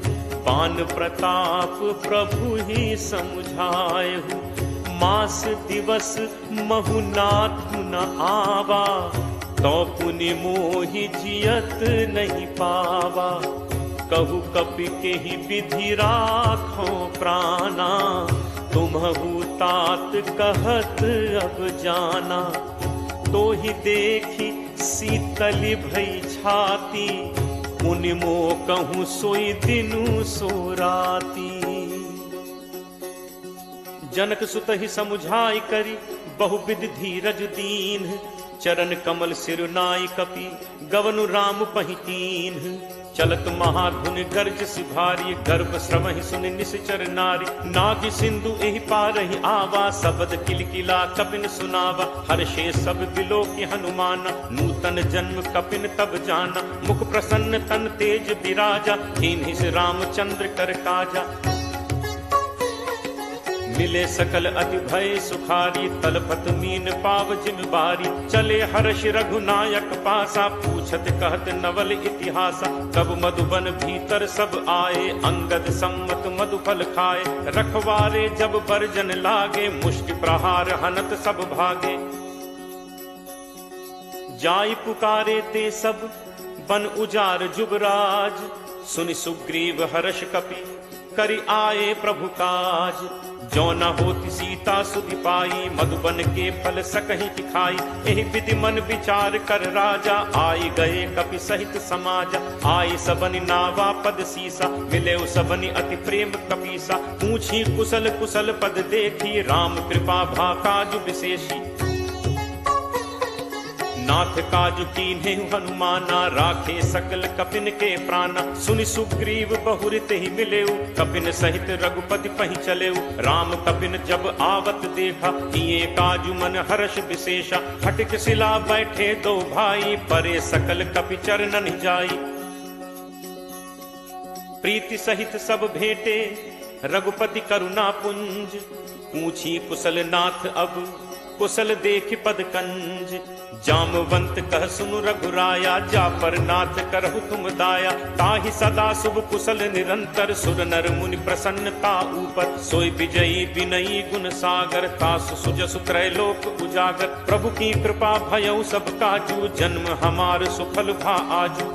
पान प्रताप प्रभु ही समझाएहु मास दिवस महुनाथ न आवा तो पुनि मोहि जियत नहीं पावा कहु कपि के ही विधि राखो प्राणा तुम्हु तात कहत अब जाना तो ही देखी शीतली भई छाती मुनि मो कहूँ सोई दिनु सो राती जनक सुत ही समुझाई करी बहुविध धीरज दीन चरण कमल सिरुनाई कपि गवनु राम पहितीन चलत महाधुन गर्ज सिभारी गर्भ श्रम ही सुन निश्चर नारी नाग सिंधु एहि पारहि आवा शब्द किलकिला कपिन सुनावा हर्षे सब बिलो की हनुमान नूतन जन्म कपिन तब जाना मुख प्रसन्न तन तेज विराजा कीन्हि से रामचंद्र कर काजा मिले सकल अति भय सुखारी तलपत मीन पाव जिम बारी चले हर्ष रघुनायक पासा पूछत कहत नवल इतिहासा तब मधुबन भीतर सब आए अंगद सम्मत मधुफल खाए रखवारे जब बरजन लागे मुष्टि प्रहार हनत सब भागे जाई पुकारे ते सब बन उजार जुबराज सुनि सुग्रीव हर्ष कपि करि आए प्रभु काज जो न होती सीता सुधि पाई मधुबन के फल सकहि खाई एहि विधि मन विचार कर राजा आई गए कपि सहित समाज आई सबनि नावा पद सीसा मिले सबनि अति प्रेम कपीसा पूछी कुशल कुशल पद देखी राम कृपा भा काज विशेषी नाथ काज कीन्हे हनुमाना राखे सकल कपिन के प्राणा सुनि सुग्रीव बहुरित ही मिलेउ कपिन सहित रघुपति पहि चलेउ राम कपिन जब आवत देखा किए काजु मन हर्ष विशेषा हटिक शिला बैठे दो भाई परे सकल कपि चरणन जाई प्रीति सहित सब भेटे रघुपति करुणा पुंज पूछी कुशल नाथ अब कुशल देख पद कंज जामवंत कह सुनु रघुराया जा पर नाथ करहु तुम दाया ताहि सदा शुभ कुशल निरंतर सुर नर मुनि प्रसन्नता ऊपर सोई विजयी विनयी गुण सागर तासु सुजसु त्रैलोक उजागर प्रभु की कृपा भयउ सब काजू जन्म हमार सुफल भा आजू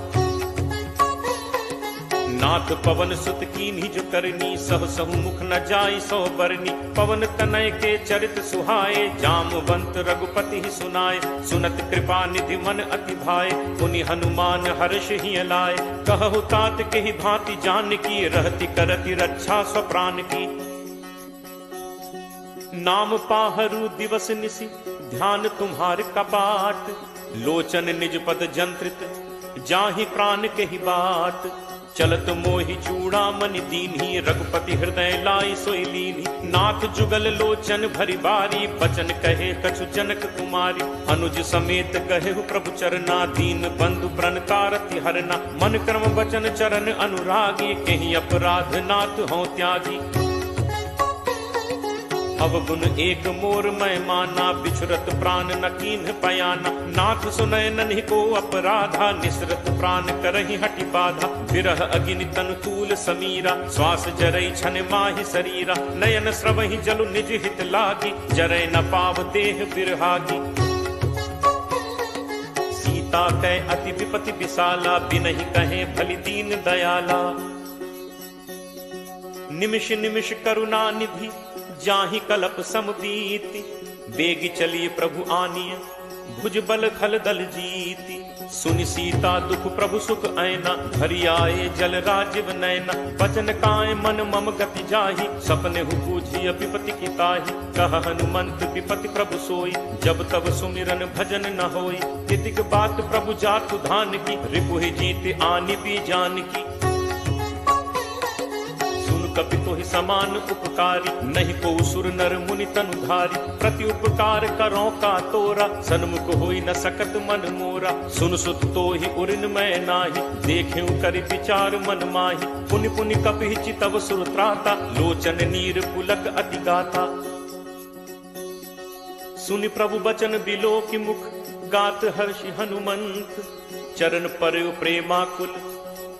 नाथ पवन सुत कीन्ही जो करनी सह सहु मुख न जाई सो बरनी पवन तनय के चरित सुहाए जामवंत रघुपति ही सुनाए सुनत कृपा निधि मन अति भाए पुनि हनुमान हर्ष ही लाए कहु तात के ही भांति जान की रहति करति रक्षा स्वप्राण की नाम पाहरू दिवस निसी ध्यान तुम्हार कपाट, लोचन निज पद जंत्रित, जाहि प्राण के ही बाट। चलत मोहि चूड़ामणि दीन्ही, रघुपति हृदय लाई सोई लीन्ही। नाथ जुगल लोचन भरी बारी, बचन कहे कछु जनक कुमारी। अनुज समेत कहे प्रभु चरना, दीन बंधु प्रण तारति हरना। मन क्रम वचन चरण अनुरागी, कहीं अपराध नाथ हों त्यागी। अवगुण एक मोर मैं माना, बिछुरत प्राण न कीन्ह पयाना। नाथ सुनय नन्हि को अपराधा, निसरत प्राण करहि हटि बाधा। विरह अगिनि तनु तूल समीरा, श्वास जरई छन माहि शरीरा। नयन स्रवहि जलु निज हित लागी, जरै न पाव देह बिरहागी। सीता कै अति विपति विशाला, बिनहि कहे भलि दीन दयाला। निमिष निमिष करुणा निधि, जाहि कलप समबीति। बेगी चलिए प्रभु आनिय, भुज बल खल दल जीति। सुनि सीता दुख प्रभु सुख ऐना, हरि आए जल राजीव नैना। बचन काय मन मम गति जाहि, सपने हु बूझी विपति की ताहि। कह हनुमंत विपति प्रभु सोई, जब तब सुमिरन भजन न होई। तितिक बात प्रभु जातु धान की, रिपुहि जीत आनि भी जान की। कपि तोहि समान उपकारी, नहीं को सुर नर मुनि तनुधारी। प्रति उपकार करो का तोरा, सन्मुख होई न सकत मन मोरा। सुन सुत तोहि उरिन मैं नाही, देखेउ करि विचार मन माही। पुनि पुनि कपि चितव सुर त्राता, लोचन नीर पुलक अति गाथा। सुनि प्रभु बचन बिलो की मुख, गात हर्षि हनुमंत। चरण परयो प्रेमाकुल,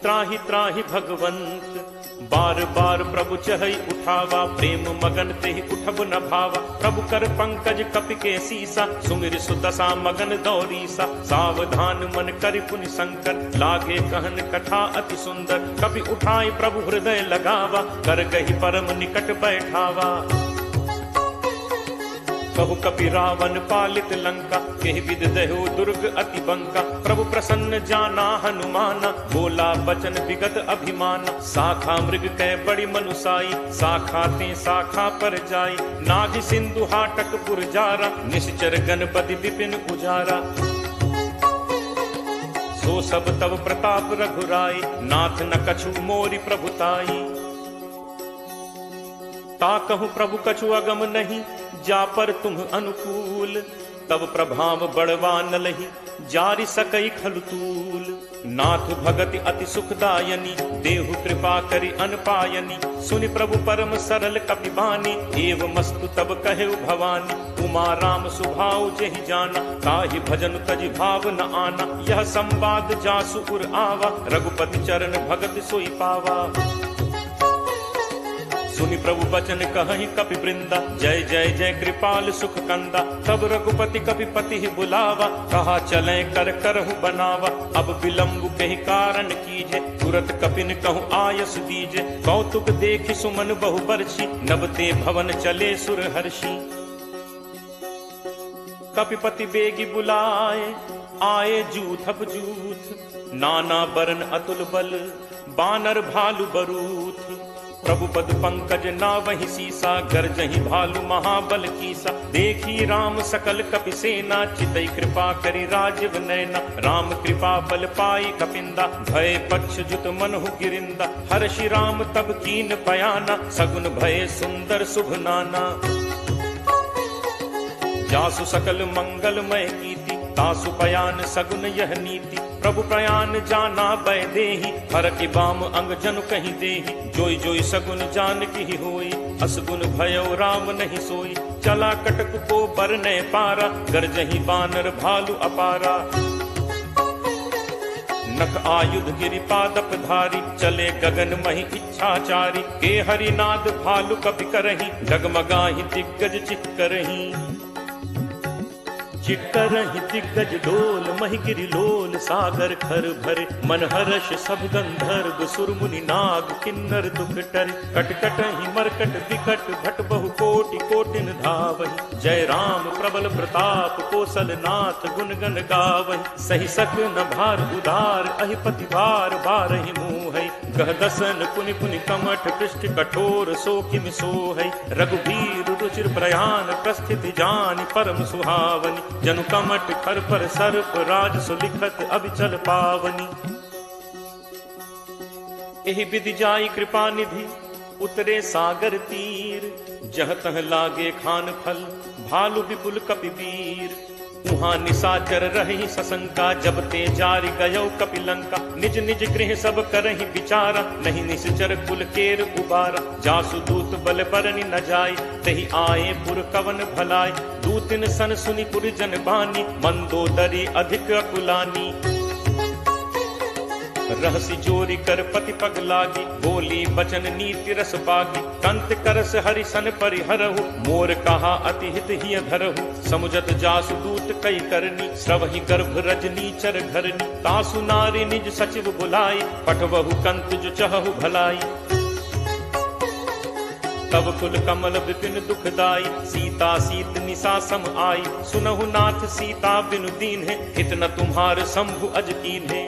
त्राहि त्राहि भगवंत। बार बार प्रभु चहई उठावा, प्रेम मगन तेहि उठब न भावा। प्रभु कर पंकज कपि के सीसा, सुमिर सुदशा मगन दौरीसा। सावधान मन करि पुनि शंकर, लागे कहन कथा अति सुंदर। कपि उठाई प्रभु हृदय लगावा, कर गही परम निकट बैठावा। कहु कपि रावण पालित लंका, केहि विध दहो दुर्ग अति बंका। प्रभु प्रसन्न जाना हनुमाना, बोला बचन विगत अभिमाना। शाखा मृग कै बड़ी मनुसाई, शाखा ते शाखा पर जाई। नाभि सिंधु हाटक पुर जारा, निश्चर गणपति विपिन उजारा। सो सब तब प्रताप रघुराई, नाथ न कछु मोरि प्रभुताई। ताकहु प्रभु कछु अगम नहीं, जा पर तुम अनुकूल। तब प्रभाव बड़वा न लही, जारि सकई खलुतूल। नाथ भगति अति सुखदायनी, देहु कृपा करि अनपायनी। सुनि प्रभु परम सरल कपि बानी, एव मस्तु तब कहेउ भवानी। उमा राम सुभाउ जेहि जाना, ताहि भजन तजि भाव न आना। यह संवाद जासु उर आवा, रघुपति चरण भगत सोई पावा। सुनि प्रभु बचन कहहि कपि वृंदा, जय जय जय कृपाल सुख कंदा। तब रघुपति कपि पति ही बुलावा, कहा चले कर करहु बनावा। अब विलंब कहि कारण कीजे, तुरत कपिन कहु आयस दीजे। कौतुक देखि सुमन बहु बरछी, नबते भवन चले सुर हर्षि। कपिपति बेगी बुलाए, आए जूथप जूथ। नाना बरन अतुल बल, बानर भालु बरूथ। प्रभु पद पंकज नावहि सीसा, गर्जहि भालु महाबल कीसा। देखी राम सकल कपि सेना, चितई कृपा करि राजीव नैना। राम कृपा बल पाई कपिंदा, भय पक्ष जुत मनहु गिरिंदा। हर्षि राम तब कीन पयाना, सगुन भय सुंदर शुभ नाना। जासु सकल मंगलमय कीति, तासु पयान सगुन यह नीति। प्रभु प्रयान जाना बै देहि, हर की बाम अंग जनु कहीं देहि। जोई जोई सगुन जान की होई, असगुन भयो राम नहीं सोई। चला कटक को बरने पारा, गरजहि बानर भालु अपारा। नख आयुध गिरि पादप धारी, चले गगन महि इच्छाचारी। के हरिनाद भालु कपि करहि, डगमगाहि दिग्गज चित करहि। चिटकरहि दिग्गज डोल महिगिरि लोल सागर खर भरे मन हर्ष सब गंधर्व सुर मुनि नाग किन्नर दुख टरे कटकटहि मरकट विकट भट बहु कोटि कोटिन धावहि जय राम प्रबल प्रताप कौशल नाथ गुण गण गावहि सही सक न भार उदार अहिपति भार बारहि मुहै गह दसन पुनि पुनि कमठ पृष्ठ कठोर सो किम सोहै रघुबीर रुचिर प्रयाण प्रस्थित जानि परम सुहावनि जनु कमठ खर पर सर्प राज सुलिखत अभिचल पावनी एहि विधि जाई कृपा निधि उतरे सागर तीर जह तह लागे खान फल भालु विपुल कपिवीर उहाँ निशाचर रही सशंका जब ते जारि गयो कपिलंका निज निज गृह सब करहि विचारा नहीं निश्चर कुल केर उबारा जासु दूत बल बरनि न जाय तहि आए पुर कवन भलाय दूतिन सन सुनि पुर जन बानी मंदोदरी अधिक अकुलानी रहसी जोरी कर पति पग लागी बोली बचन नीति रस बागी कंत करस हरि सन परिहरहु मोर कहा अति हित हिय धरहु समुझत जासु दूत कई करनी श्रवहि गर्भ रजनी चर घरनी तासु नारी निज सचिव बुलाई पठवहु कंत जो चहु भलाई तब कुल कमल विपिन दुखदाई सीता सीत निशा सम आई सुनहु नाथ सीता बिनु दीन है हित न तुम्हार शंभु अज कीन है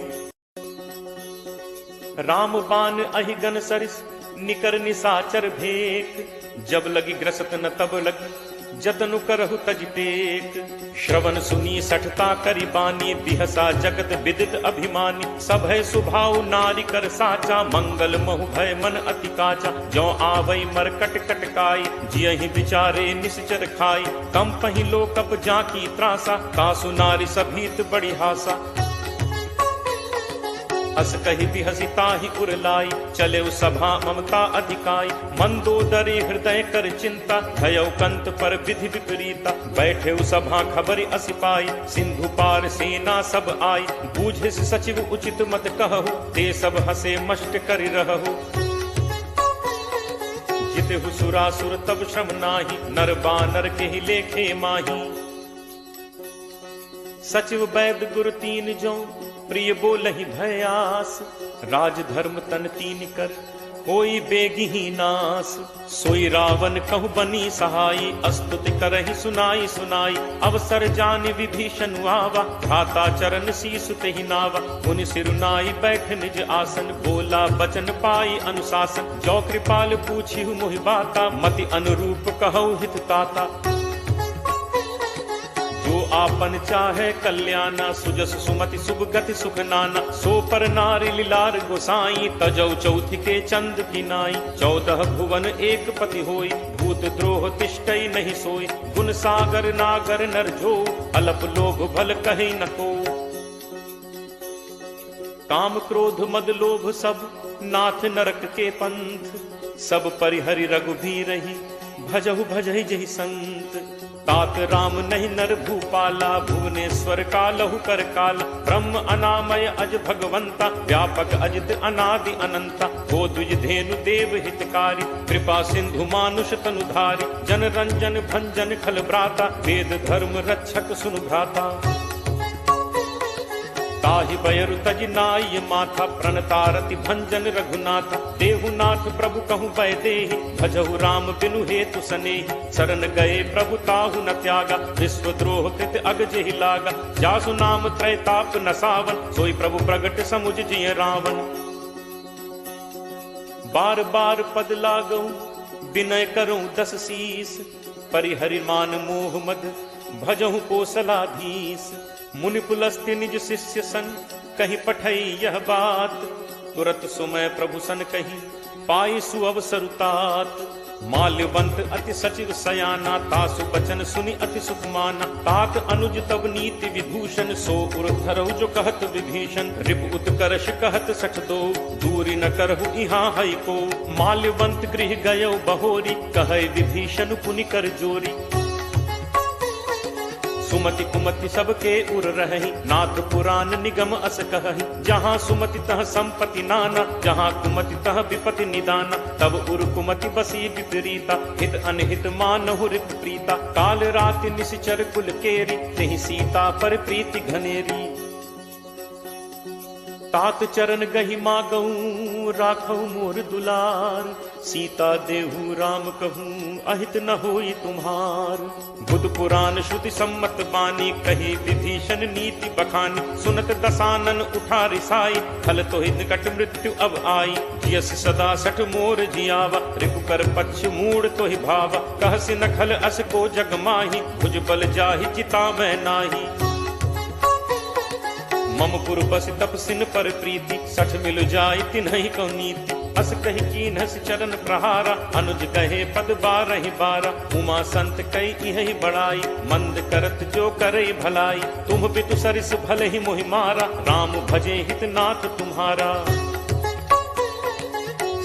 राम बान अहिगन सरिस निकर निशाचर भेक जब लगी ग्रसत न तब लगी जतनु करहु तज टेक श्रवण सुनी सठता करी बानी बिहसा जगत विदित अभिमानी सभय सुभाव नारी कर साचा मंगल महु भय मन अति काचा जो आवई मरकट कटकाई जियहि विचारे निश्चर खाई कम पहि लोकप जाकी त्रासा कासु नारी सभीत बड़ी हासा अस कही बिहसी ताहि उरलाई चले सभा ममता अधिकाई मंदोदरी हृदय कर चिंता भयउ कंत पर विधि विपरीता बैठे सभा खबरी असिपाई सिंधु पार सेना सब आई बूझे सचिव उचित मत कहु ते सब हसे मष्ट करि रहु जितहु सुरासुर तब श्रम नाही नर बानर के ही लेखे माही सचिव वैद गुरु तीन जो प्रिय बोलहि भयास राज धर्म तन तीन कर कोई बेगी ही नास सोई रावण कहु बनी सहाई अस्तुति करहि सुनाई सुनाई अवसर जानि विभीषण आवा भ्राता चरण शीसु तेहि नावा मुनि सिरुनाई बैठ निज आसन बोला बचन पाई अनुशासन जो कृपाल पूछिहु मोहि बाता मति अनुरूप कहु हित ताता जो आपन चाहे कल्याणा सुजस सुमति शुभ गति सुख नाना सो पर नारी लीलार गोसाई तजौ चौथि के चंद की नाई 14 भुवन एक पति होई भूत द्रोह तिष्ठई नहीं सोई गुण सागर नागर नर जो अलप लोभ भल कहि न को काम क्रोध मद लोभ सब नाथ नरक के पंथ सब परिहरि रघुबीर रही भजहु भजहि जहि संत तात राम नहीं नर भूपाला भुवनेश्वर कालहु कर काला ब्रह्म अनामय अज भगवंता व्यापक अजित अनादि अनंता गो द्विज धेनु देव हितकारी कृपा सिंधु मानुष तनुधारी जन रंजन भंजन खल भ्राता वेद धर्म रक्षक सुनु भ्राता ताहि बयरु तज नाय माथा प्रणतारति भंजन रघुनाथा देहुनाथ प्रभु कहु बय देहि भजहु राम बिनु हेतु सनेहि शरण गए प्रभु ताहु न त्यागा विश्वद्रोह कृत अग जेहि लागा जासु नाम त्रैताप न सावन सोई प्रभु प्रगट समुझ जिय रावण बार बार पद लागऊ विनय करऊं 10 शीस परिहरि मान मोह मद भजहु कोसलाधीश मुनि पुलस्त्य निज शिष्य सन कही पठई यह बात तुरत सुमय प्रभु सन कही पाई सुअवसरुतात माल्यवंत अति सचिव सयाना तासु बचन सुनि अति सुख माना तात अनुज तब नीति विभूषण सो उर्धरहु जो कहत विभीषण रिप उत्कर्ष कहत सठ दो दूरी न करहु इहाँ हई को माल्यवंत गृह गयो बहोरी कहै विभीषण पुनि कर जोरी सुमति कुमति सबके उर रही, नाथ पुराण निगम अस कहहि। जहाँ सुमति तह संपत्ति नाना, जहाँ कुमति तह विपति निदाना। तब उर कुमति बसी विपरीता, हित अनहित मानहु रिप प्रीता। काल राति निश्चर कुल केरी, तेहि सीता पर प्रीति घनेरी। तात चरण गहि मागऊ, राखऊ मोर दुलार। सीता देहु राम कहूँ, अहित न होई तुम्हार। बुध पुराण श्रुति सम्मत बानी, कही विभीषण नीति बखानी। सुनत दसानन उठा रिसाई, खल तो निकट मृत्यु अब आई। जियस सदा सठ मोर जियावा, रिपु कर पक्ष मूड तो ही भावा। कहसि न खल अस को जग माही, भुज बल जाहि चिता मैं नाही। मम पुर बस तपसिन पर प्रीति, सठ मिल जाय तिन्हि को नीति। अस कहि कीन्हस चरण प्रहारा, अनुज कहे पद बारहि बारा। उमा संत कई इहि बड़ाई, मंद करत जो करे भलाई। तुम पितु सरिस भले ही मोहि मारा, राम भजे हित नाथ तुम्हारा।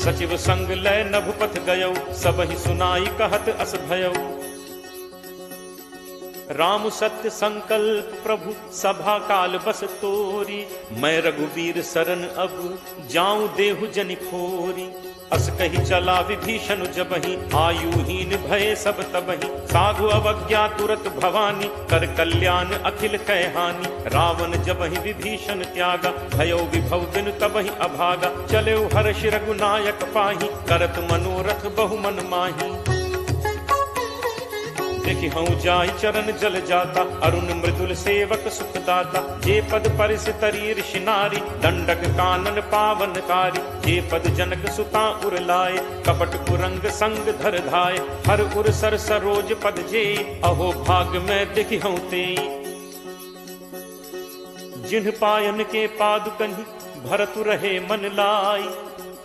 सचिव संग लय नभुपथ गयौ, सबहि सुनाई कहत अस भयौ। राम सत्य संकल्प प्रभु, सभा काल बस तोरी। मैं रघुवीर शरण अब, जाऊं देहु जनि खोरी। अस कही चला विभीषण जबहि, आयुहीन भय सब तबहि। साधु अवज्ञा तुरत भवानी, कर कल्याण अखिल कह हानि। रावण जबहि विभीषण त्यागा, भयो विभव बिनु तबहि अभागा। चले हर्ष रघुनायक पाही, करत मनोरथ बहु मन माही। देखि हूँ जाय चरण जल जाता, अरुण मृदुल सेवक सुखदाता। जे पद परिस तरी ऋषि नारी, दंडक कानन पावनकारी। जे पद जनक सुता उर लाए, कपट कुरंग संग धर धाय। हर उर सर सरोज पद जे, अहो भाग में देखि हूँ ते। जिन्ह पायन के पादुकहि, भरतु रहे मन लाई।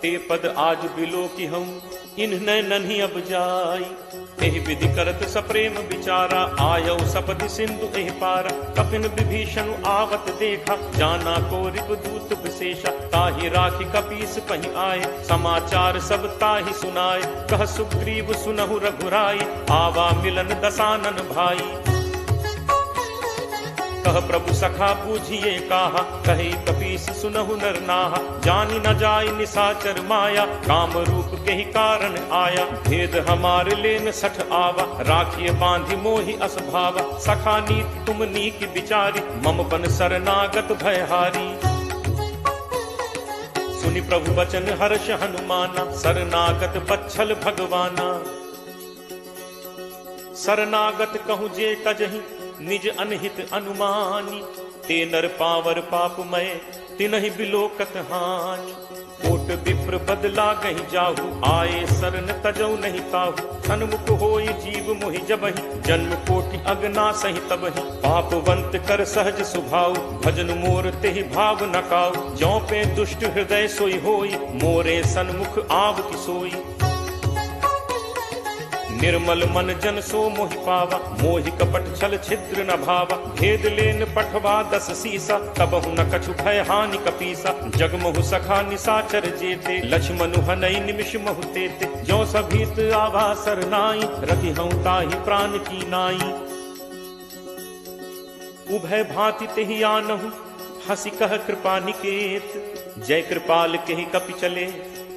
ते पद आज बिलो की हूँ, इन्ह नन्ही अब जाई। एहि विधि करत सप्रेम विचारा, आयौ सपति सिंधु एहि पारा। कपिन विभीषण आवत देखा, जाना को रिपुदूत विशेषा। ताहि राखी कपीस पहि आए, समाचार सब ताहि सुनाए। कह सुग्रीव सुनहु रघुराई, आवा मिलन दसानन भाई। कह प्रभु सखा बूझिए काहा, कहे कपीस सुनहु नर नाहा। जानी न जाय निसाचर माया, काम रूप के ही कारण आया। भेद हमार लेन सठ आवा, राखिए बांधि मोहि अस भावा। सखा नीति तुम नीक विचारी, मम बन शरणागत भयहारी। सुनि प्रभु वचन हर्ष हनुमाना, शरणागत बच्छल भगवाना। शरणागत कहूँ जे तजहि, निज अनहित अनुमानी। ते नर पावर पापमय, तिनहि बिलोकत हानि। कोट विप्र बदला गहि जाहु, आए शरण तजौ नहीं ताहु। सन्मुख होई जीव मोहि जबहि, जन्म कोटि अगना सहि तबहि। पापवंत कर सहज सुभाव, भजन मोर तेहि भाव न काऊ। ज्यों पे दुष्ट हृदय सोई होई, मोरे सन्मुख आव की सोई। निर्मल मन जन सो मोहि पावा, मोहि कपट छल छिद्र न भावा। भेद लेन पठवा 10 सीसा, तबहु न कछु भय हानि कपीसा। जगमहु सखा निसाचर जेते, लक्ष्मणु हनई निमिष महु तेते। ज्यों सभीत आवा सरनाई, रखि हूँ ताहि प्राण की नाई। उभय भांति तेहि आनहु, हंसी कह कृपा निकेत। जय कृपाल केहि कपि चले,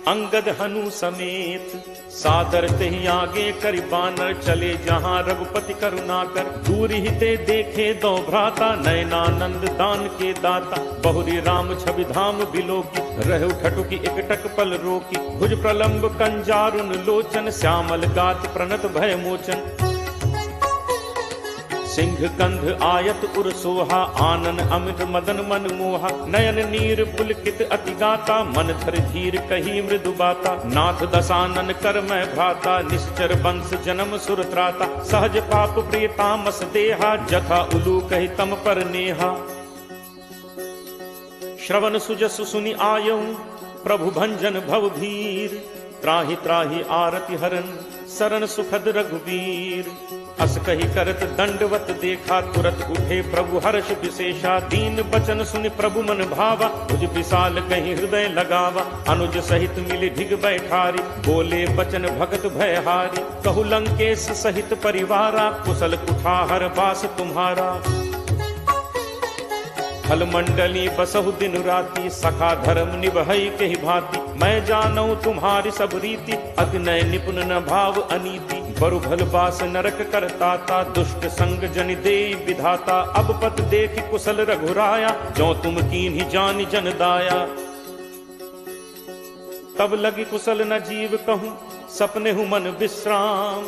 अंगद हनु समेत। सादर तेहि आगे करि बानर, चले जहाँ रघुपति करुणा कर। दूर ही ते देखे दो भ्राता, नयनानंद दान के दाता। बहुरी राम छवि धाम बिलोकी, रहु ठटुकी एकटक पल रोकी। भुज प्रलंब कंजारुन लोचन, श्यामल गात प्रणत भय मोचन। सिंह कंध आयत उर सोहा, आनन अमित मदन मन मोहा। नयन नीर पुलकित अति गाता, मन धर धीर कही मृदु बाता। नाथ दसानन कर मैं भ्राता, निश्चर वंश जन्म सुर त्राता। सहज पाप प्रिय तामस देहा, जथा उलू कही तम पर नेहा। श्रवण सुजसु सुनि आयऊ, प्रभु भंजन भव भीर। त्राहि त्राहि आरति हरन, शरण सुखद रघुवीर। अस कही करत दंडवत देखा, तुरत उठे प्रभु हर्ष विशेषा। दीन बचन सुनि प्रभु मन भावा, भुज विशाल कहीं हृदय लगावा। अनुज सहित मिली ढिग बैठारी, बोले बचन भगत भयहारी। कहु लंकेश सहित परिवारा, कुशल कुठार बास तुम्हारा। फल मंडली बसहु दिन राति, सखा धर्म निभई के ही भांति। मैं जानऊ तुम्हारी सब रीति, अति नय निपुण न भाव अनीति। बरु भल बास नरक करताता, दुष्ट संग जन दे विधाता। अब पत देख कुशल रघुराया, जो तुम कीन्ही जानि जन दाया। तब लगी कुशल न जीव कहूँ, सपने हूँ मन विश्राम।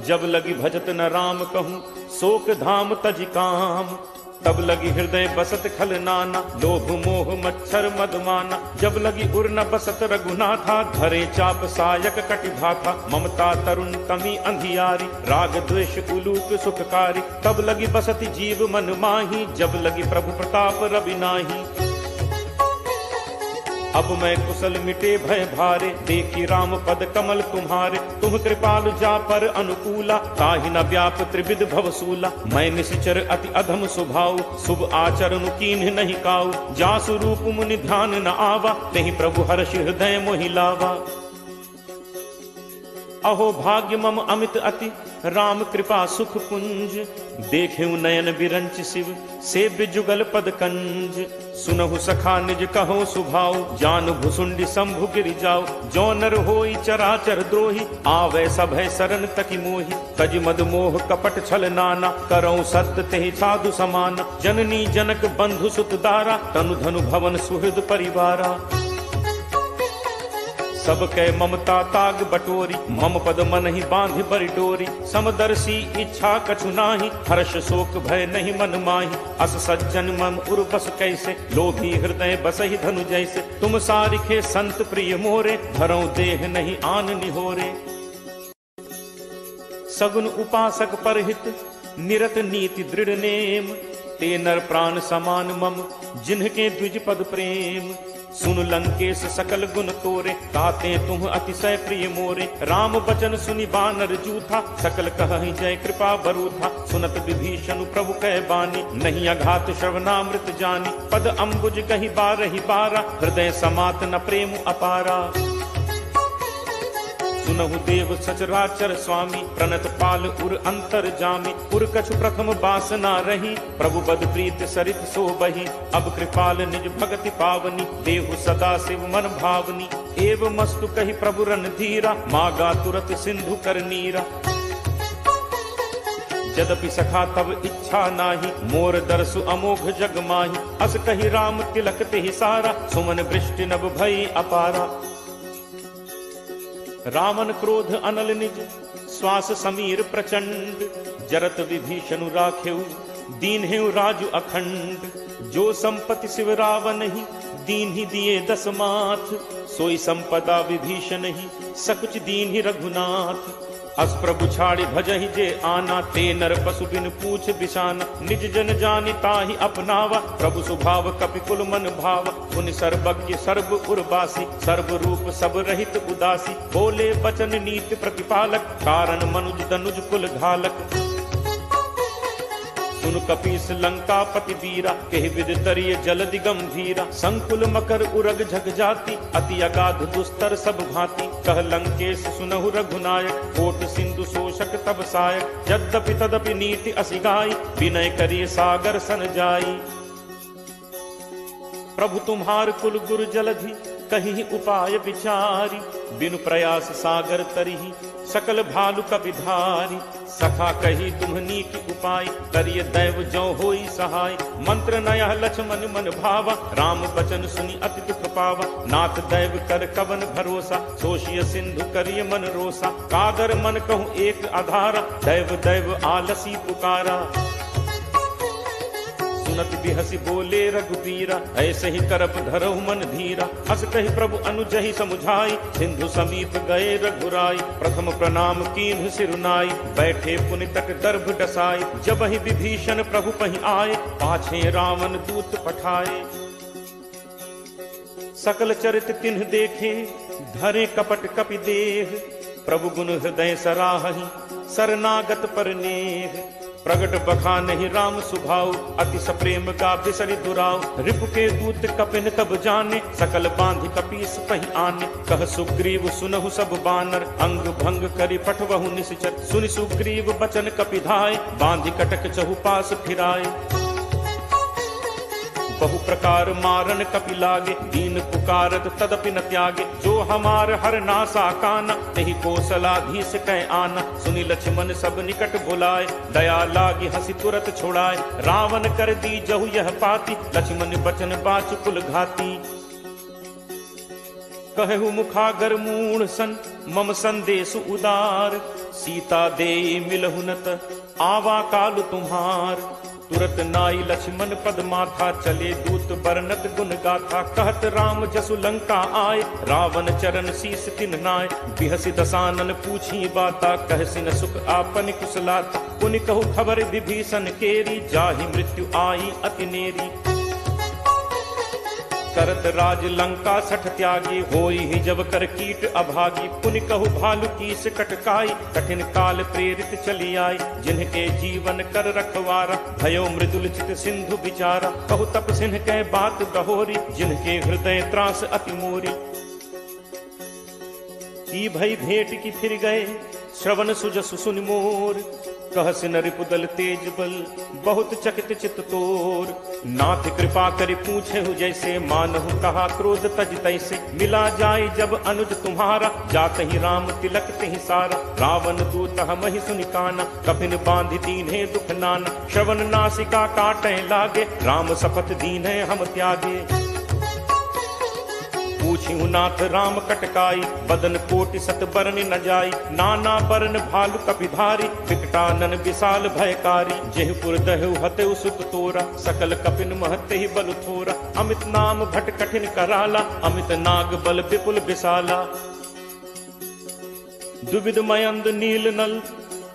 जब लगी भजत न राम कहूँ, शोक धाम तज काम। तब लगी हृदय बसत खल नाना, लोभ मोह मच्छर मदमाना। जब लगी उर न बसत रघुनाथा, धरे चाप सायक कटिभाथा। ममता तरुण कमी अंधियारी, राग द्वेष उलूक सुखकारी। तब लगी बसत जीव मन माही, जब लगी प्रभु प्रताप रवि नाही। अब मैं कुशल मिटे भय भारे, देखी राम पद कमल तुम्हारे। तुम कृपाल जा पर अनुकूला, ताहि न व्याप त्रिविध भवसूला। मैं निश्चर अति अधम स्वभाव, शुभ आचरण कीन्ह नहीं काऊ। जासु रूप मुनि ध्यान न आवा, नहीं प्रभु हर्ष हृदय मोहि लावा। अहो भाग्य मम अमित अति, राम कृपा सुख पुंज। देखेऊ नयन बिरंच शिव, सेव्य जुगल पद कंज। सुनहु सखा निज कहो सुभाव, जान भुसुंडी शंभु गिरि जाओ। जो नर होई चराचर द्रोही, आवे सभय शरण तकी मोहि। तज मद मोह कपट छल नाना, करऊं सत्य तेहि साधु समान। जननी जनक बंधु सुत दारा, तनु धनु भवन सुहृद परिवारा। सब कै ममता ताग बटोरी, मम पद मन ही बांध बरि डोरी। समदर्शी इच्छा कछु नाही, हर्ष शोक भय नहीं मन माही। अस सज्जन मम उर बस कैसे, लोभी हृदय बसहि धनु जैसे। तुम सारिखे संत प्रिय मोरे, धरऊं देह नहीं आन निहोरे। सगुन उपासक परहित, निरत नीति दृढ़ नेम। ते नर प्राण समान मम, जिन्हके द्विज पद प्रेम। सुन लंकेश सकल गुण तोरे, ताते तुम अतिशय प्रिय मोरे। राम बचन सुनि बानर जूथा, सकल कहहि जय कृपा बरूथा। सुनत विभीषण प्रभु कह बानी, नहीं अघात श्रवणामृत जानी। पद अम्बुज कहि बारहि बारा, हृदय समात न प्रेम अपारा। सुनहु देव सचराचर स्वामी, प्रणत पाल उर अंतर जामी। उर कछु प्रथम बासना रही, प्रभु बद प्रीत सरित सो बही। अब कृपाल निज भगति पावनी, देहु सदा शिव मन भावनी। एव मस्तु कहि प्रभु रन धीरा, मागा तुरत सिंधु कर नीरा। यद्यपि सखा तब इच्छा नाही, मोर दर्शु अमोघ जग माही। अस कहि राम तिलक तेहि सारा, सुमन वृष्टि नभ भई अपारा। रावण क्रोध अनल निज, श्वास समीर प्रचंड। जरत विभीषण राखेऊ, दीन हेउ राजु अखंड। जो संपत्ति शिव रावण ही, दीन ही दिए दस माथ। सोई संपदा विभीषण ही, सकुच दीन ही रघुनाथ। अस प्रभु छाड़ी भजहि जे आना, ते नर पशु बिन पूछ बिशाना। निज जन जानि ताहि अपनावा, प्रभु स्वभाव कपि कुल मन भावा। मुनि सर्वज्ञ सर्व उर्वासी, सर्व रूप सब रहित उदासी। बोले बचन नीति प्रतिपालक, कारण मनुज दनुज कुल घालक। सुन कपीस लंका पति वीरा, केहि विद तरिय जलदि गंभीरा। संकुल मकर उरग झग जाति, अति अगाध दुस्तर सब भांति। कह लंकेश सुनहु रघुनायक, कोट सिंधु शोषक तब सायक। यद्यपि तदपि नीति असिगाई, विनय करिय सागर सन जाई। प्रभु तुम्हार कुल गुरु जलधि, कहीं उपाय विचारी। बिनु प्रयास सागर तरिहि, सकल भालु कपिधारी। सखा कही तुम्हनी की उपाय, करिय दैव जो होई सहाय। मंत्र नया लक्ष्मण मन भावा, राम बचन सुनि अति दुख पावा। नाथ दैव कर कवन भरोसा, सोशिय सिंधु करिय मन रोसा। कागर मन कहूँ एक आधारा, दैव दैव आलसी पुकारा। सुनत बिहसी बोले रघुबीरा, ऐसे ही करप धरहु मन धीरा। अस कहि प्रभु अनुजहि समुझाई, सिंधु समीप गए रघुराई। प्रथम प्रणाम कीन्ह सिरुनाई, बैठे पुनि तक दर्भ डसाई। जब ही विभीषण प्रभु पहि आए, पाछे रावण दूत पठाए। सकल चरित तिन्ह देखे, धरे कपट कपि देह। प्रभु गुण हृदय सराहि, शरणागत पर नेह। प्रगट बखा नहीं राम सुभाव, अति सप्रेम का बिसरि दुराव। रिपु के दूत कपिन तब जाने, सकल बांधि कपीस पहि आने। कह सुग्रीव सुनहु सब बानर, अंग भंग करि पठवहु निश्चर। सुनि सुग्रीव बचन कपिधाय, बांधि कटक चहु पास फिराए। बहु प्रकार मारन कपि लागे, दीन पुकारत तदपि न त्यागे। जो हमार हर नासा काना, तेहि कौशलाधीश कै आना। सुनि लक्ष्मण सब निकट बुलाए, दया लागी हंसी तुरत छुड़ाए। रावण कर दी जहु यह पाती, लक्ष्मण बचन बाचु कुल घाती। कहु मुखागर मूढ़ सन, मम संदेश उदार। सीता दे मिलहु नत, आवा काल तुम्हार। तुरत नाई लक्ष्मण पद माथा, चले दूत बरनत गुण गाथा। कहत राम जसु लंका आए, रावण चरण शीस तिन नाय। बिहसि दसानन पूछी बाता, कहसिन सुख आपन कुशलाता। पुनि कहु खबर विभीषण केरी, जाहि मृत्यु आई अति नेरी। करत राज लंका सठ त्यागी, होई ही जब कर कीट अभागी। पुनि कहु भालु कीस कटकाई, कठिन काल प्रेरित चली आई। जिनके जीवन कर रखवारा, भयो मृदुल चित सिंधु विचारा। कहु तप सिंह कै बात बहोरी, जिनके हृदय त्रास अति मोरी। की भई भेंट की फिर गए, श्रवण सुजसु सुनि मोर। कहसिन रिपुदल तेज बल, बहुत चकित चित तोर। नाथ कृपा करि पूछे हु जैसे, मानहु कहा क्रोध तज तैसे। मिला जाय जब अनुज तुम्हारा, जात ही राम तिलक तिहि सारा। रावण दूत हमहि सुनि काना, कपिन बांधि दीन्हे दुख नाना। श्रवण नासिका काटै लागे, राम शपथ दीन्हे हम त्यागे। पूछिहु नाथ राम कटकाई, बदन कोटि सत बरन न जाई। नाना बरन भालु कपिधारी, विकटानन विशाल भयकारी। जेहु पुर दहु हतेउ सुत तोरा, सकल कपिन महते ही बल थोरा। अमित नाम भट कठिन कराला, अमित नाग बल विपुल विशाला। दुविध मयंद नील नल,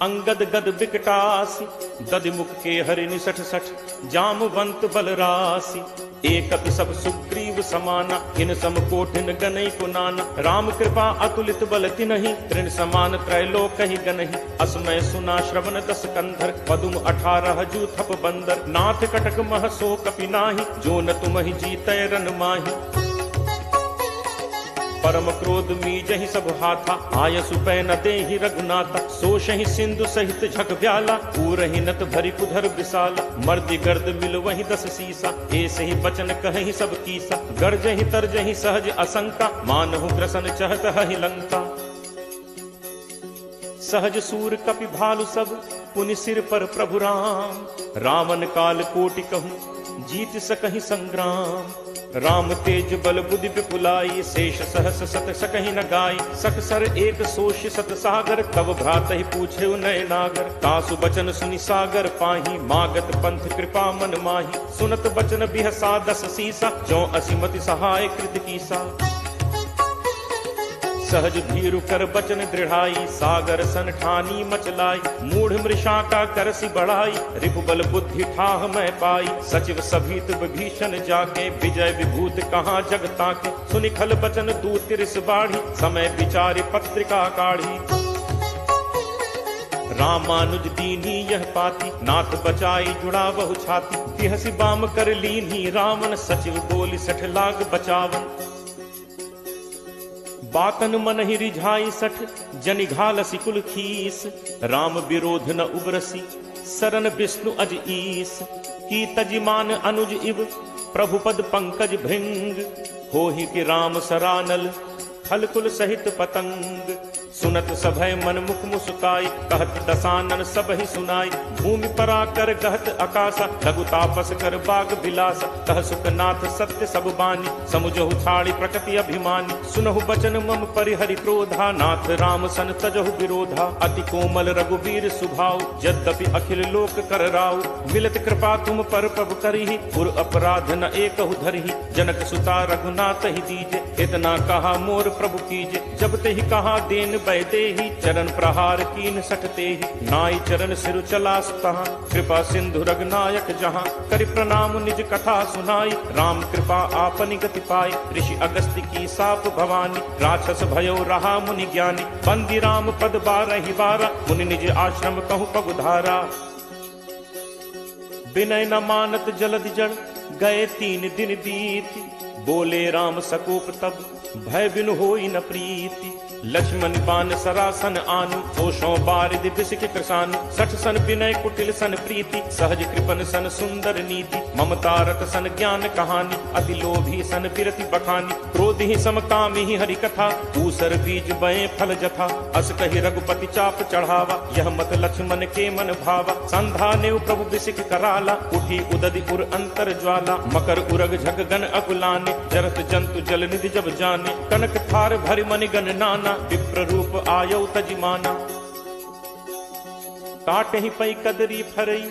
अंगद गद विकटासी। दधिमुख के हरि निसठ सठ, जामवंत बल राशि। एक सब सुग्रीव समाना, इन सम कोठिन गनई को नाना। राम कृपा अतुलित बल तिनहि, तृण समान त्रैलोक ही गनहि। असमय सुना श्रवण दस कंधर, पदुम 18 जू थप बंदर। नाथ कटक मह सो कपि नाही, जो न तुमहि जीतै रन माही। परम क्रोध मीजहि सब हाथा, आयसु पै न देहि रघुनाथा। सोषहि सिंधु सहित झक ब्याला, पूरहि नत भरि कुधर विशाला। मर्दि गर्द मिल वहि 10 सीसा, ऐसे ही बचन कहहि सब कीसा। गर्जहि तरजहि सहज असंका, मानहु ग्रसन चहत हहि लंका। सहज सूर कपि भालु सब, पुनि सिर पर प्रभु राम। रावण काल कोटि कहूँ, जीत सकहि संग्राम। राम तेज बल बुद्धि विपुलाई, शेष सहस सत सकहि न गाई। सकसर एक सोष सत सागर, तब भ्रात ही पूछे नय नागर। तासु बचन सुनि सागर पाही, मागत पंथ कृपा मन माही। सुनत बचन बिहसा 10 सीसा, जो असिमति सहाय कृत कीसा। सहज भीरु कर बचन दृढ़ाई, सागर सन ठानी मचलाई। मूढ़ मृषा का करसी बढ़ाई, रिपुबल बुद्धि ठाह मैं पाई। सचिव सभीत विभीषण जाके, विजय विभूत कहाँ जगता के। सुनि खल बचन दूत तिरिस बाढ़ी, समय विचारि पत्रिका काढ़ी। रामानुज दीनी यह पाती, नाथ बचाई जुड़ा बहु छाती। बिहसि बाम कर लीन्ही रावण, सचिव बोली 60 लाख बचावन। बातन मन ही रिझाई 60, जनि घालसी कुल खीस। राम विरोध न उबरसी, सरन विष्णु अज ईस। की तजिमान अनुज इव, प्रभु पद पंकज भृंग। होहि कि राम सरानल, खल कुल सहित पतंग। सुनत सभय मन मुख मुस्काई, कहत दसानन सब ही सुनाई। भूमि परा कर गहत आकाशा, लघु तापस कर बाग बिलासा। कह सुखनाथ सत्य सब बानी, समुझहु छाड़ी प्रकृति अभिमानी। सुनहु बचन मम परिहरि क्रोधा, नाथ राम सन तजहु विरोधा। अति कोमल रघुवीर सुभाव, यद्यपि अखिल लोक कर राव। मिलत कृपा तुम पर प्रभु करिहि, पुर अपराध न एकहु धरिहि। जनक सुता रघुनाथ ही दीजे, इतना कहा मोर प्रभु कीजे। जब ते ही कहा देन कीन बैदे ही, चरण प्रहार कीन सटते ही। नाई चरण सिर चलास तहाँ, कृपा सिंधु रघुनायक जहाँ। करि प्रणाम निज कथा सुनाई, राम कृपा आपनि गति पाई। ऋषि अगस्त्य की साप भवानी, राक्षस भयो रहा मुनि ज्ञानी। बंदी राम पद 12 बारा, मुनि निज आश्रम कहूँ पगुधारा। विनय न मानत जलधि जड़, गए 3 दिन बीती। बोले राम सकोप तब, भय बिनु होई न प्रीति। लक्ष्मण बान सरासन आनु, होशों बारिद बिसिक कृसानु। 60 सन विनय कुटिल सन प्रीति, सहज कृपन सन सुंदर नीति। ममता रत सन ज्ञान कहानी, अति लोभी सन विरति बखानी। क्रोध ही समकामी ही हरि कथा, ऊसर बीज बए फल जथा। अस कहि रघुपति चाप चढ़ावा, यह मत लक्ष्मण के मन भावा। संधा नेव प्रभु बिसिक कराला, उठी उदधि उर अंतर ज्वाला। मकर उरग झग गन अकुलाने, जरत जंतु जल निधि जब जाने। कनक थार भरि मनि गण नाना, विप्र रूप आयो तजिमाना। काटे ही पई कदरी फरई,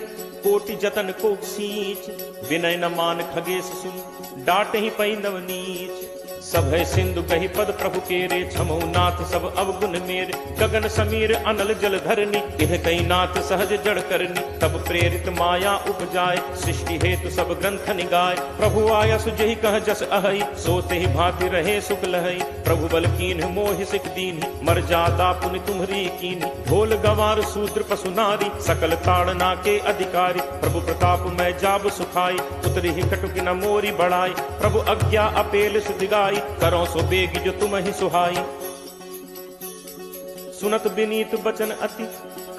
कोटि जतन को सींच। विनय न मान खगेश सुन, डाटे ही पई नवनीच। सब है सिंधु कही पद प्रभु केरे, छमो नाथ सब अवगुण मेरे। गगन समीर अनल जल धरनी, इह कई नाथ सहज जड़ करनी। तब प्रेरित माया उपजाए, सृष्टि हेतु सब ग्रंथ निगाए। प्रभु आया सुजहि कह जस अहई, सोते ही भांति रहे सुख लहई। प्रभु बल कीन मोहि सिख दीन्ही, मर्यादा पुनि तुम्हरी कीन्ही। ढोल गवार शूद्र पशु नारी, सकल ताड़ना के अधिकारी। प्रभु प्रताप मैं जाब सुखाई, उतरी ही कटुक न मोरी बढ़ाई। प्रभु आज्ञा अपेल सुधिगाई, करो सो बेग जो तुम ही सुहाई। सुनत विनीत बचन अति,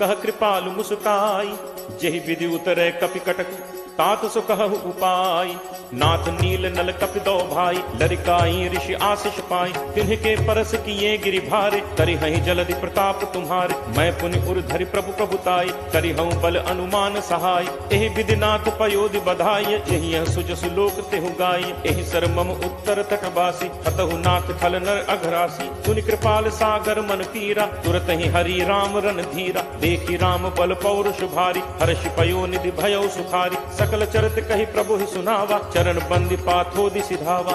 कह कृपालु मुस्काई। जेहि विधि उतरे कपि कटक, तात सो कहु उपाय। नाथ नील नल कपि दो भाई, लरिकाई ऋषि आशीष पाई। तिन्ह परस किए गिरि भारे, करिहहि जलधि प्रताप तुम्हारे। मैं पुनि उर धरि प्रभु प्रभुताई, करिहऊँ बल अनुमान सहाय। एहि विधि नाथ पयोधि बधाई, यही यह सुजसु लोक तेहु गाई। एहि सर मम उत्तर तटवासी, हतहु नाथ खल नर अघरासी। सुनि कृपाल सागर मन पीरा, तुरत ही हरि राम रन धीरा। देखी राम बल पौरुष भारी, हर्ष पयो निधि भयो सुखारी। सकल चरित कही प्रभु ही सुनावा, चरण बंदी पाथोदि सिधावा।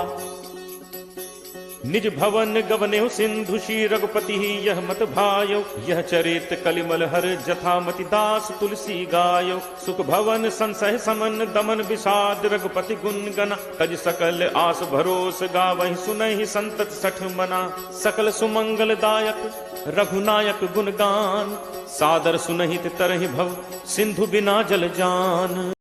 निज भवन गवनेहु सिंधु श्री रघुपति ही यह मत भायो। यह चरित कलिमल हर जथामति दास तुलसी गायो। सुख भवन संसह समन दमन विषाद, रघुपति गुण गना। तज सकल आस भरोस गावहि, सुनहि संतत सठ मना। सकल सुमंगल दायक रघुनायक गुण गान, सादर सुनहि तरहि भव, सिंधु बिना जल जान।